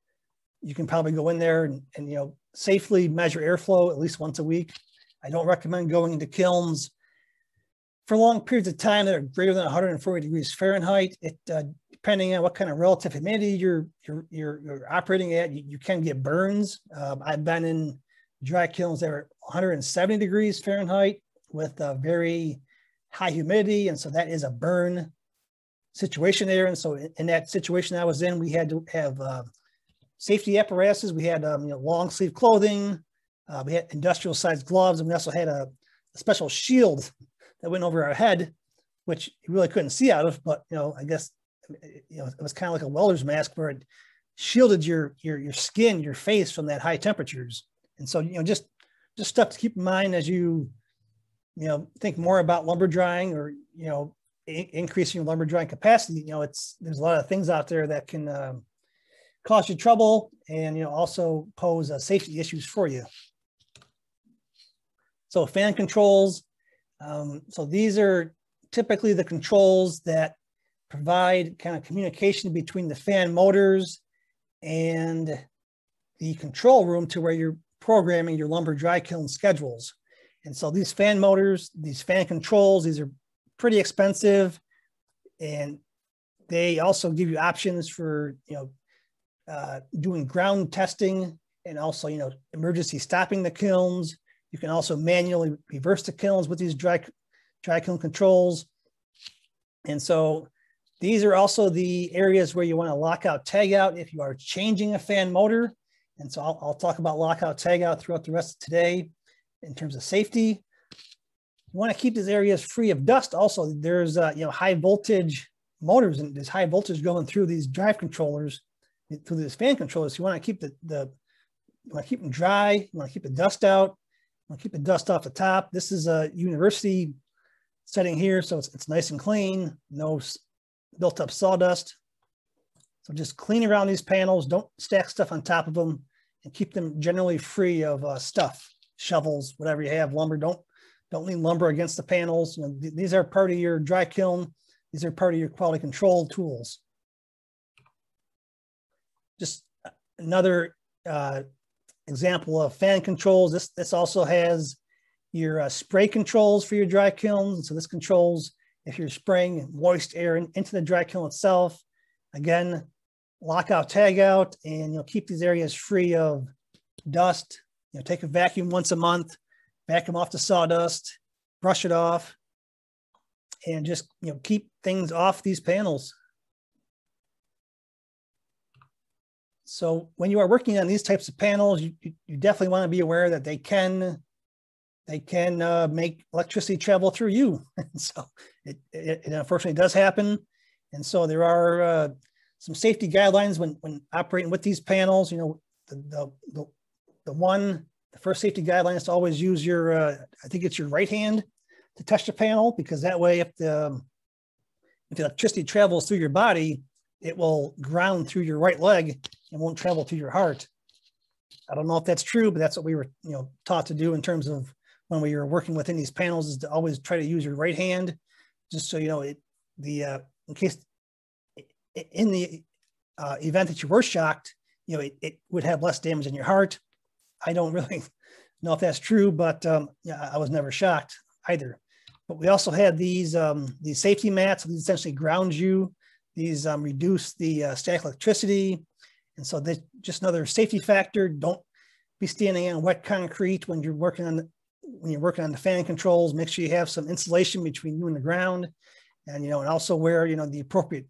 you can probably go in there and safely measure airflow at least once a week. I don't recommend going into kilns for long periods of time that are greater than 140 degrees Fahrenheit. Depending on what kind of relative humidity you're operating at, you can get burns. I've been in dry kilns that are 170 degrees Fahrenheit with very high humidity, and so that is a burn situation there. And so in that situation I was in, we had to have safety apparatuses. We had long sleeve clothing, We had industrial sized gloves, and we also had a special shield that went over our head, which you really couldn't see out of, but I guess it was kind of like a welder's mask where it shielded your skin, your face from that high temperatures. And so just stuff to keep in mind as you think more about lumber drying or increasing your lumber drying capacity. There's a lot of things out there that can cause you trouble and also pose safety issues for you. So fan controls. So these are typically the controls that provide kind of communication between the fan motors and the control room to where you're programming your lumber dry kiln schedules. And so these fan motors, these fan controls, these are pretty expensive, and they also give you options for doing ground testing and also emergency stopping the kilns. You can also manually reverse the kilns with these dry kiln controls. And so these are also the areas where you want to lockout tag out if you are changing a fan motor. And so I'll talk about lockout tag out throughout the rest of today in terms of safety. You want to keep these areas free of dust. Also, there's high voltage motors, and there's high voltage going through these drive controllers, through these fan controllers. So you want to keep you want to keep them dry. You want to keep the dust out. You want to keep the dust off the top. This is a university setting here, so it's nice and clean. No built up sawdust. So just clean around these panels. Don't stack stuff on top of them, and keep them generally free of stuff, shovels, whatever you have, lumber. Don't lean lumber against the panels. These are part of your dry kiln. These are part of your quality control tools. Just another example of fan controls. This also has your spray controls for your dry kilns. So this controls if you're spraying moist air into the dry kiln itself. Again, lockout, tag out, and keep these areas free of dust. Take a vacuum once a month, vacuum off the sawdust, brush it off, and just keep things off these panels. So when you are working on these types of panels, you definitely want to be aware that they can make electricity travel through you. So it unfortunately does happen. And so there are some safety guidelines when operating with these panels. The first safety guideline is to always use your, I think it's your right hand to touch the panel, because that way if the electricity travels through your body, it will ground through your right leg and won't travel to your heart. I don't know if that's true, but that's what we were taught to do in terms of when we were working within these panels, is to always try to use your right hand, just so in case in the event that you were shocked, it would have less damage in your heart. I don't really know if that's true, but I was never shocked either. But we also had these safety mats. These essentially ground you. These reduce the static electricity. And so that's just another safety factor. Don't be standing on wet concrete when you're working on the fan controls. Make sure you have some insulation between you and the ground, and also wear the appropriate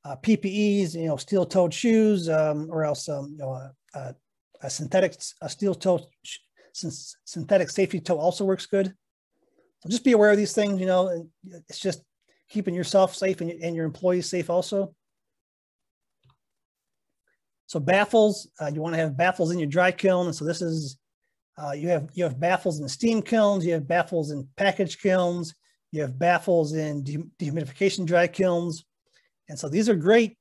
PPEs, steel-toed shoes, or else a synthetic steel-toed synthetic safety toe also works good. So just be aware of these things. And it's just keeping yourself safe and your employees safe also. So baffles, you want to have baffles in your dry kiln. And so this is, you have baffles in steam kilns, you have baffles in package kilns, you have baffles in dehumidification dry kilns. And so these are great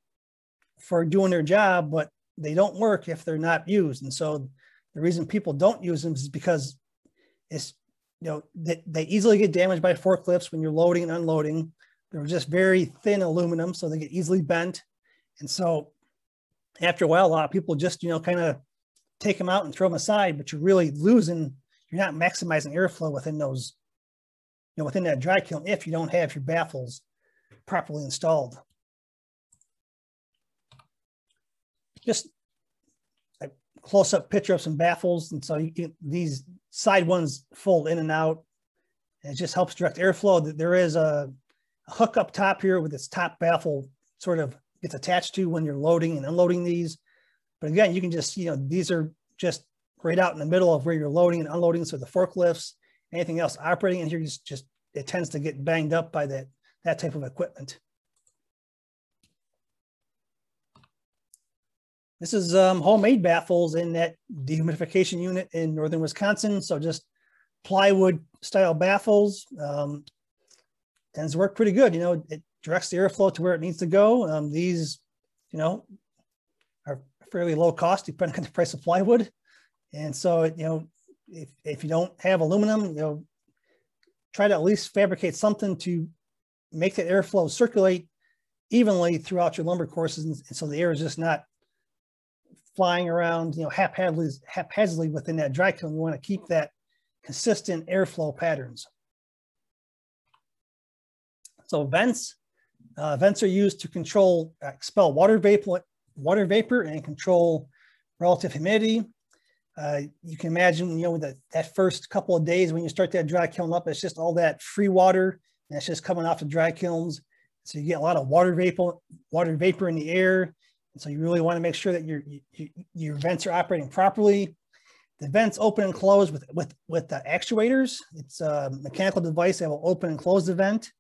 for doing their job, but they don't work if they're not used. And so the reason people don't use them is because it's, they easily get damaged by forklifts when you're loading and unloading. They're just very thin aluminum, so they get easily bent. And so after a while, a lot of people just, kind of take them out and throw them aside, but you're really losing, you're not maximizing airflow within those, within that dry kiln if you don't have your baffles properly installed. Just a close-up picture of some baffles. And so these side ones fold in and out, and it just helps direct airflow. There is a hook up top here with its top baffle sort of gets attached to when you're loading and unloading these. But again, you can just, these are just right out in the middle of where you're loading and unloading. So the forklifts, anything else operating in here, just it tends to get banged up by that type of equipment. This is homemade baffles in that dehumidification unit in northern Wisconsin. So just plywood style baffles. Tends to work pretty good. It directs the airflow to where it needs to go. These, are fairly low cost depending on the price of plywood. And so, if you don't have aluminum, try to at least fabricate something to make the airflow circulate evenly throughout your lumber courses. And so the air is just not flying around, haphazardly within that dry kiln. You want to keep that consistent airflow patterns. So vents are used to control, expel water vapor and control relative humidity. You can imagine, that first couple of days when you start that dry kiln up, it's just all that free water, and it's just coming off the dry kilns. So you get a lot of water vapor in the air. And so you really want to make sure that your vents are operating properly. The vents open and close with the actuators. It's a mechanical device that will open and close the vent.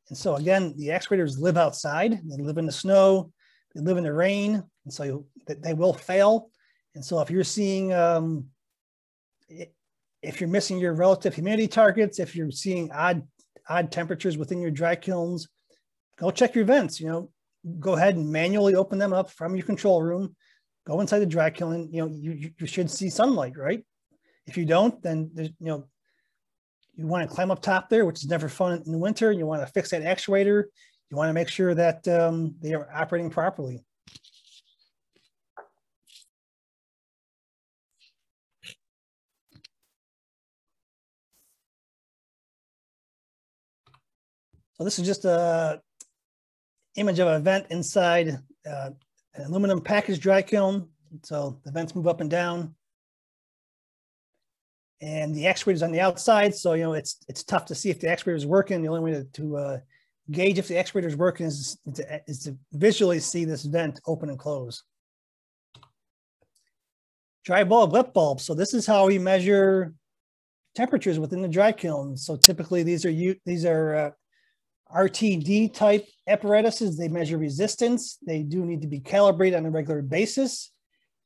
And so again, the actuators live outside. They live in the snow. They live in the rain. And so they will fail. And so if you're seeing, if you're missing your relative humidity targets, if you're seeing odd temperatures within your dry kilns, go check your vents. Go ahead and manually open them up from your control room. Go inside the dry kiln. You should see sunlight, right? If you don't, then there's, you want to climb up top there, which is never fun in the winter. You want to fix that actuator. You want to make sure that they are operating properly. So this is just a image of a vent inside an aluminum package dry kiln. So the vents move up and down. And the actuator is on the outside. So, it's tough to see if the actuator is working. The only way to gauge if the actuator is working is to visually see this vent open and close. Dry bulb, wet bulb. So this is how we measure temperatures within the dry kiln. So typically these are RTD type apparatuses. They measure resistance. They do need to be calibrated on a regular basis.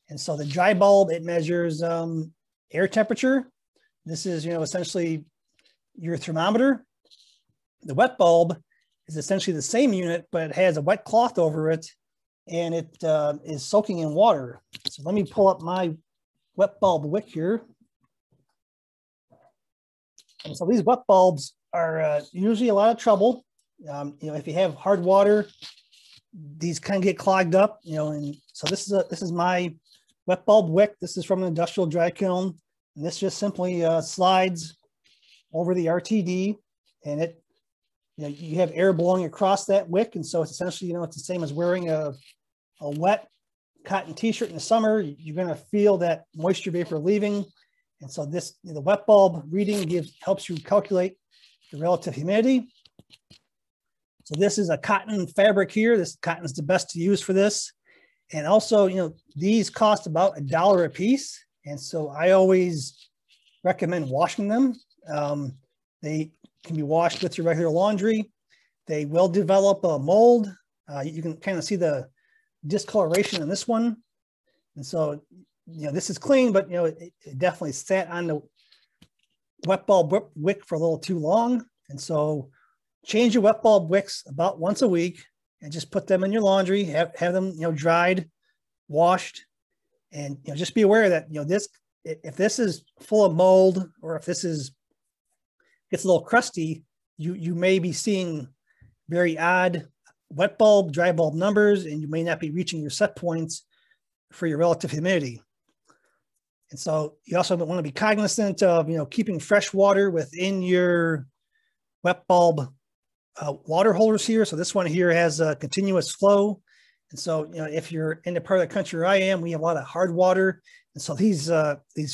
And so the dry bulb, it measures air temperature. This is, essentially your thermometer. The wet bulb is essentially the same unit, but it has a wet cloth over it, and it is soaking in water. So let me pull up my wet bulb wick here. And so these wet bulbs are usually a lot of trouble. If you have hard water, these kind of get clogged up. And so this is my wet bulb wick. This is from an industrial dry kiln. And this just simply slides over the RTD, and it, you have air blowing across that wick. And so it's essentially, it's the same as wearing a wet cotton t-shirt in the summer. You're going to feel that moisture vapor leaving. And so the wet bulb reading helps you calculate the relative humidity. So this is a cotton fabric here. This cotton is the best to use for this. And also, these cost about $1 a piece. And so I always recommend washing them. They can be washed with your regular laundry. They will develop a mold. You can kind of see the discoloration in this one. And so, this is clean, but, it definitely sat on the wet bulb wick for a little too long. And so change your wet bulb wicks about once a week and just put them in your laundry, have them, dried, washed. And just be aware that if this is full of mold, or if this gets a little crusty, you may be seeing very odd wet bulb, dry bulb numbers, and you may not be reaching your set points for your relative humidity. And so you also want to be cognizant of keeping fresh water within your wet bulb water holders here. So this one here has a continuous flow. And so, if you're in the part of the country where I am, we have a lot of hard water. And so these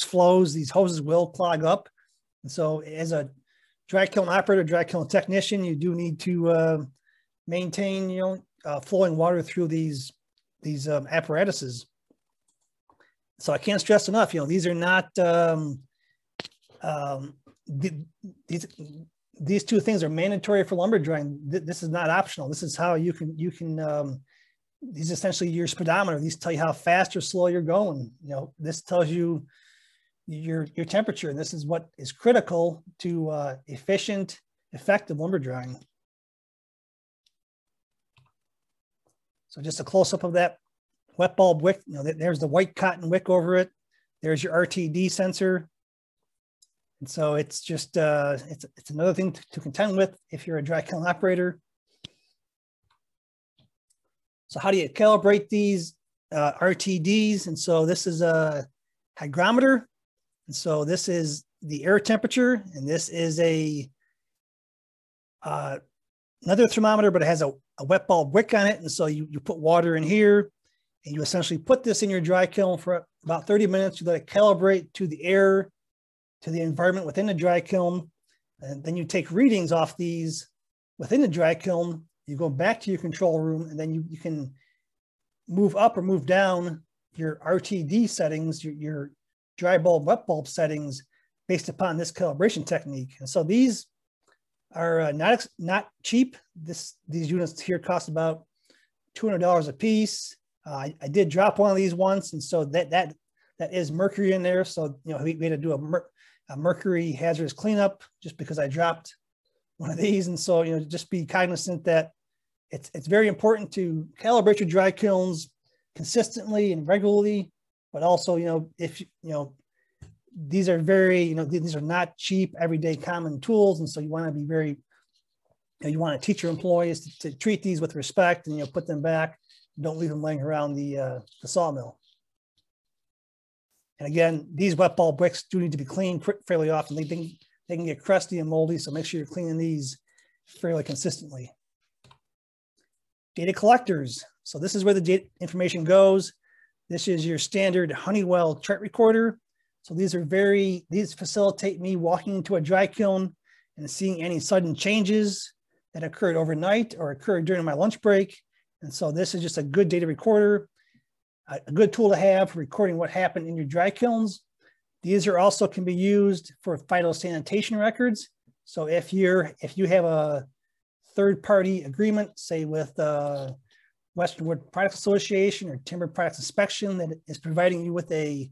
flows, these hoses will clog up. And so as a dry kiln operator, dry kiln technician, you do need to maintain, flowing water through these apparatuses. so I can't stress enough, these are not, these two things are mandatory for lumber drying. This is not optional. This is how you can these essentially your speedometer. These tell you how fast or slow you're going. This tells you your temperature, and this is what is critical to efficient, effective lumber drying. So just a close up of that wet bulb wick. There's the white cotton wick over it. There's your RTD sensor. And so it's just, it's another thing to contend with if you're a dry kiln operator. So how do you calibrate these RTDs? And so this is a hygrometer. And so this is the air temperature. And this is another thermometer, but it has a wet bulb wick on it. And so you put water in here and you essentially put this in your dry kiln for about 30 minutes. You let it calibrate to the air, to the environment within the dry kiln. And then you take readings off these within the dry kiln. You go back to your control room, and then you can move up or move down your RTD settings, your dry bulb, wet bulb settings based upon this calibration technique. And so these are not cheap. These units here cost about $200 a piece. I did drop one of these once, and so that is mercury in there. So we had to do a mercury hazardous cleanup just because I dropped one of these. And so just be cognizant that it's very important to calibrate your dry kilns consistently and regularly, but also if these are these are not cheap everyday common tools, and so you want to be very you want to teach your employees to treat these with respect and put them back. Don't leave them laying around the sawmill. And again, these wet bulb wicks do need to be cleaned fairly often. They can get crusty and moldy, so make sure you're cleaning these fairly consistently. Data collectors. So this is where the data information goes. This is your standard Honeywell chart recorder. So these facilitate me walking into a dry kiln and seeing any sudden changes that occurred overnight or occurred during my lunch break. And so this is just a good data recorder, a good tool to have for recording what happened in your dry kilns. These also can be used for phytosanitation records. So if you have a third-party agreement, say with Western Wood Products Association or Timber Products Inspection, that is providing you with a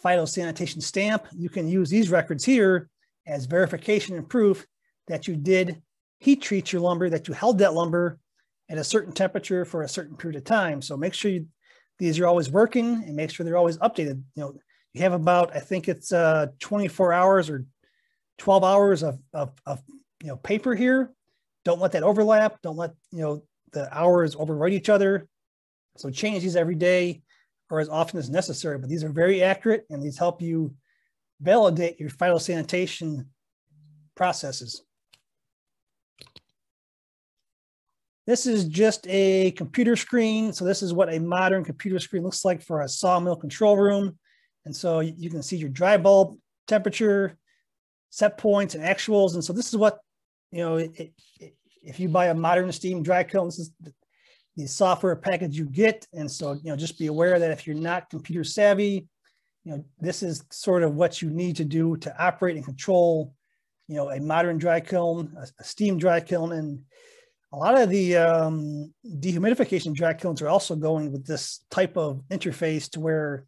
phytosanitation stamp, you can use these records here as verification and proof that you did heat treat your lumber, that you held that lumber at a certain temperature for a certain period of time. So make sure these are always working and make sure they're always updated. You have about, I think it's 24 hours or 12 hours of paper here. Don't let that overlap. Don't let the hours overwrite each other. So change these every day or as often as necessary. But these are very accurate, and these help you validate your phytosanitation processes. This is just a computer screen. So this is what a modern computer screen looks like for a sawmill control room. And so you can see your dry bulb temperature, set points, and actuals. And so this is what, if you buy a modern steam dry kiln, this is the software package you get. And so, just be aware that if you're not computer savvy, this is sort of what you need to do to operate and control, a modern dry kiln, a steam dry kiln. And a lot of the dehumidification dry kilns are also going with this type of interface to where,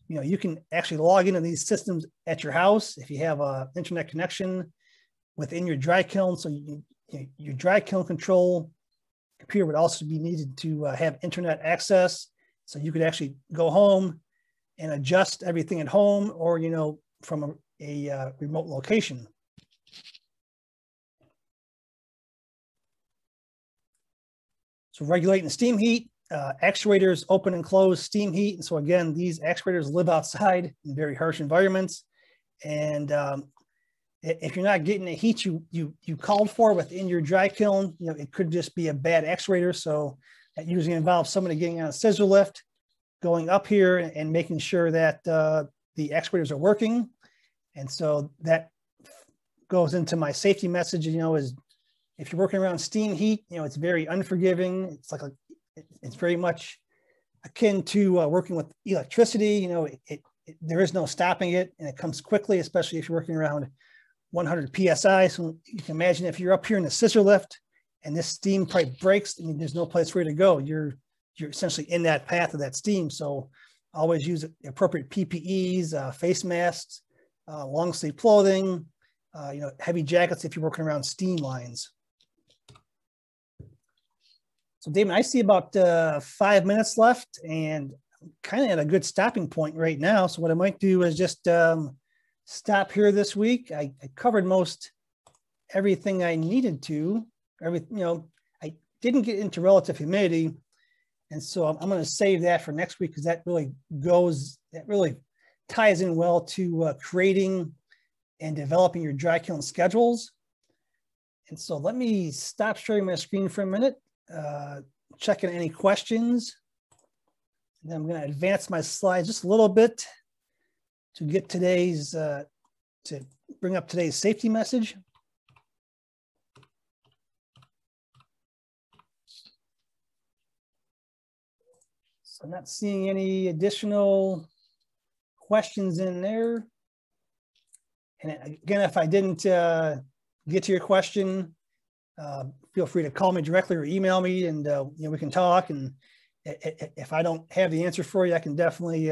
you can actually log into these systems at your house if you have an internet connection within your dry kiln. So your dry kiln control computer would also be needed to have internet access. So you could actually go home and adjust everything at home or, from a remote location. So regulating the steam heat, actuators open and close steam heat. And so again, these actuators live outside in very harsh environments. And if you're not getting the heat you called for within your dry kiln, it could just be a bad actuator. So that usually involves somebody getting on a scissor lift, going up here and making sure that the actuators are working. And so that goes into my safety message, is if you're working around steam heat, it's very unforgiving. It's it's very much akin to working with electricity. there is no stopping it, and it comes quickly, especially if you're working around 100 PSI. So you can imagine if you're up here in the scissor lift and this steam pipe breaks, I mean, there's no place for you to go. You're essentially in that path of that steam. So always use appropriate PPEs, face masks, long sleeve clothing, heavy jackets if you're working around steam lines. So Damon, I see about 5 minutes left, and I'm kind of at a good stopping point right now. So what I might do is just stop here this week. I covered most everything I needed to. I didn't get into relative humidity, and so I'm going to save that for next week because that really ties in well to creating and developing your dry kiln schedules. And so let me stop sharing my screen for a minute, checking any questions. And then I'm going to advance my slides just a little bit to get today's, to bring up today's safety message. So I'm not seeing any additional questions in there. And again, if I didn't get to your question, feel free to call me directly or email me, and we can talk. And if I don't have the answer for you, I can definitely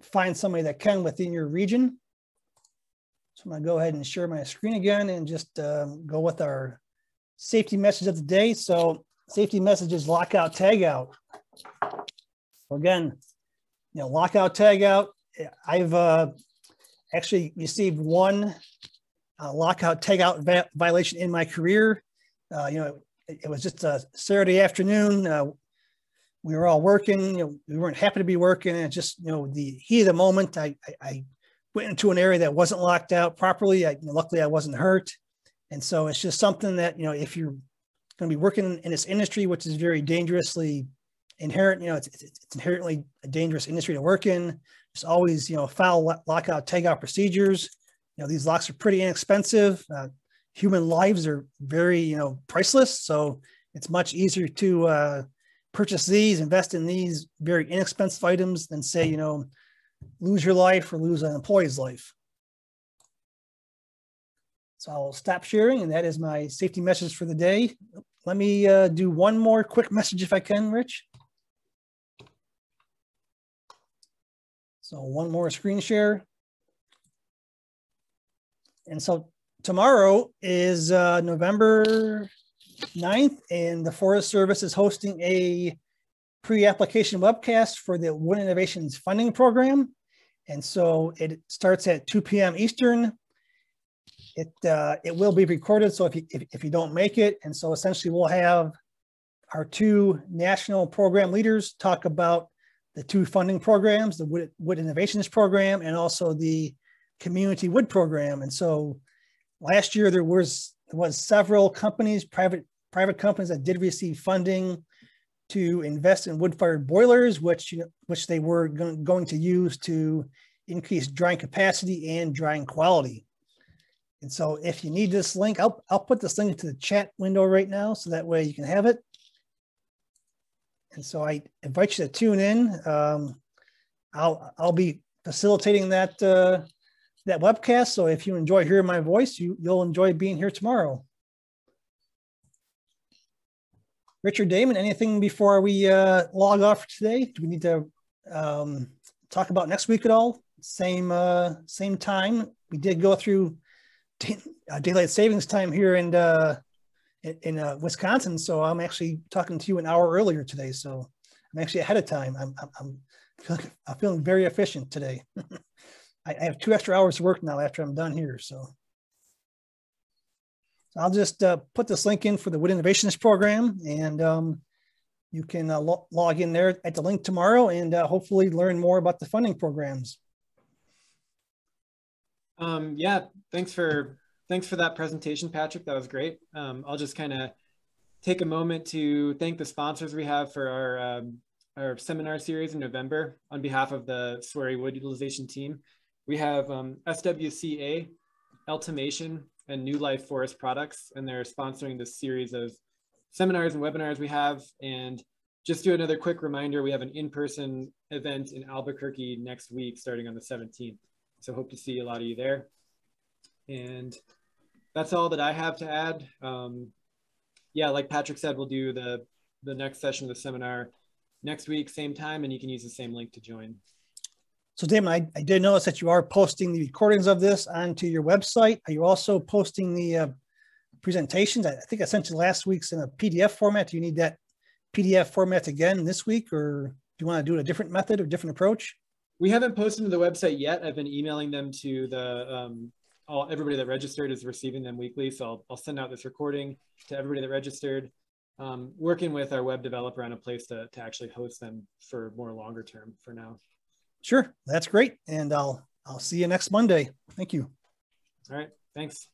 find somebody that can within your region. So I'm going to go ahead and share my screen again and just go with our safety message of the day. So safety message is lockout, tag out. So again, lockout, tag out. I've actually received one lockout, tag out violation in my career. It was just a Saturday afternoon. We were all working. We weren't happy to be working, and just the heat of the moment, I went into an area that wasn't locked out properly. Luckily, I wasn't hurt, and so it's just something that if you're going to be working in this industry, which is very dangerously inherent, it's inherently a dangerous industry to work in. Just always follow lockout, tag out procedures. These locks are pretty inexpensive. Human lives are very priceless, so it's much easier to purchase these, invest in these very inexpensive items than say, lose your life or lose an employee's life. So I'll stop sharing, and that is my safety message for the day. Let me do one more quick message if I can, Rich. So one more screen share. And so tomorrow is November 9th, and the Forest Service is hosting a pre-application webcast for the Wood Innovations Funding Program. And so it starts at 2 p.m. Eastern. It will be recorded, so if you don't make it, and so essentially we'll have our two national program leaders talk about the two funding programs, the Wood Innovations Program and also the Community Wood Program. And so last year there was several companies, private companies that did receive funding to invest in wood-fired boilers, which they were going to use to increase drying capacity and drying quality. And so if you need this link, I'll put this link into the chat window right now, so that way you can have it. And so I invite you to tune in. I'll be facilitating that that webcast. So if you enjoy hearing my voice, you'll enjoy being here tomorrow. Richard, Damon, anything before we log off for today? Do we need to talk about next week at all? Same time. We did go through daylight savings time here in Wisconsin, so I'm actually talking to you an hour earlier today. So I'm actually ahead of time. I'm feeling very efficient today. I have 2 extra hours to work now after I'm done here. So I'll just put this link in for the Wood Innovations Program, and you can log in there at the link tomorrow and hopefully learn more about the funding programs. Yeah, thanks for that presentation, Patrick. That was great. I'll just kind of take a moment to thank the sponsors we have for our seminar series in November on behalf of the Swery Wood Utilization Team. We have SWCA, Ultimation, and New Life Forest Products, and they're sponsoring this series of seminars and webinars we have. And just do another quick reminder, we have an in-person event in Albuquerque next week, starting on the 17th. So hope to see a lot of you there. And that's all that I have to add. Yeah, like Patrick said, we'll do the next session of the seminar next week, same time, and you can use the same link to join. So Damon, I did notice that you are posting the recordings of this onto your website. Are you also posting the presentations? I think I sent you last week's in a PDF format. Do you need that PDF format again this week, or do you want to do a different method or different approach? We haven't posted to the website yet. I've been emailing them to the everybody that registered is receiving them weekly. So I'll send out this recording to everybody that registered. Working with our web developer on a place to actually host them for more longer term for now. Sure, that's great. And I'll see you next Monday. Thank you. All right, thanks.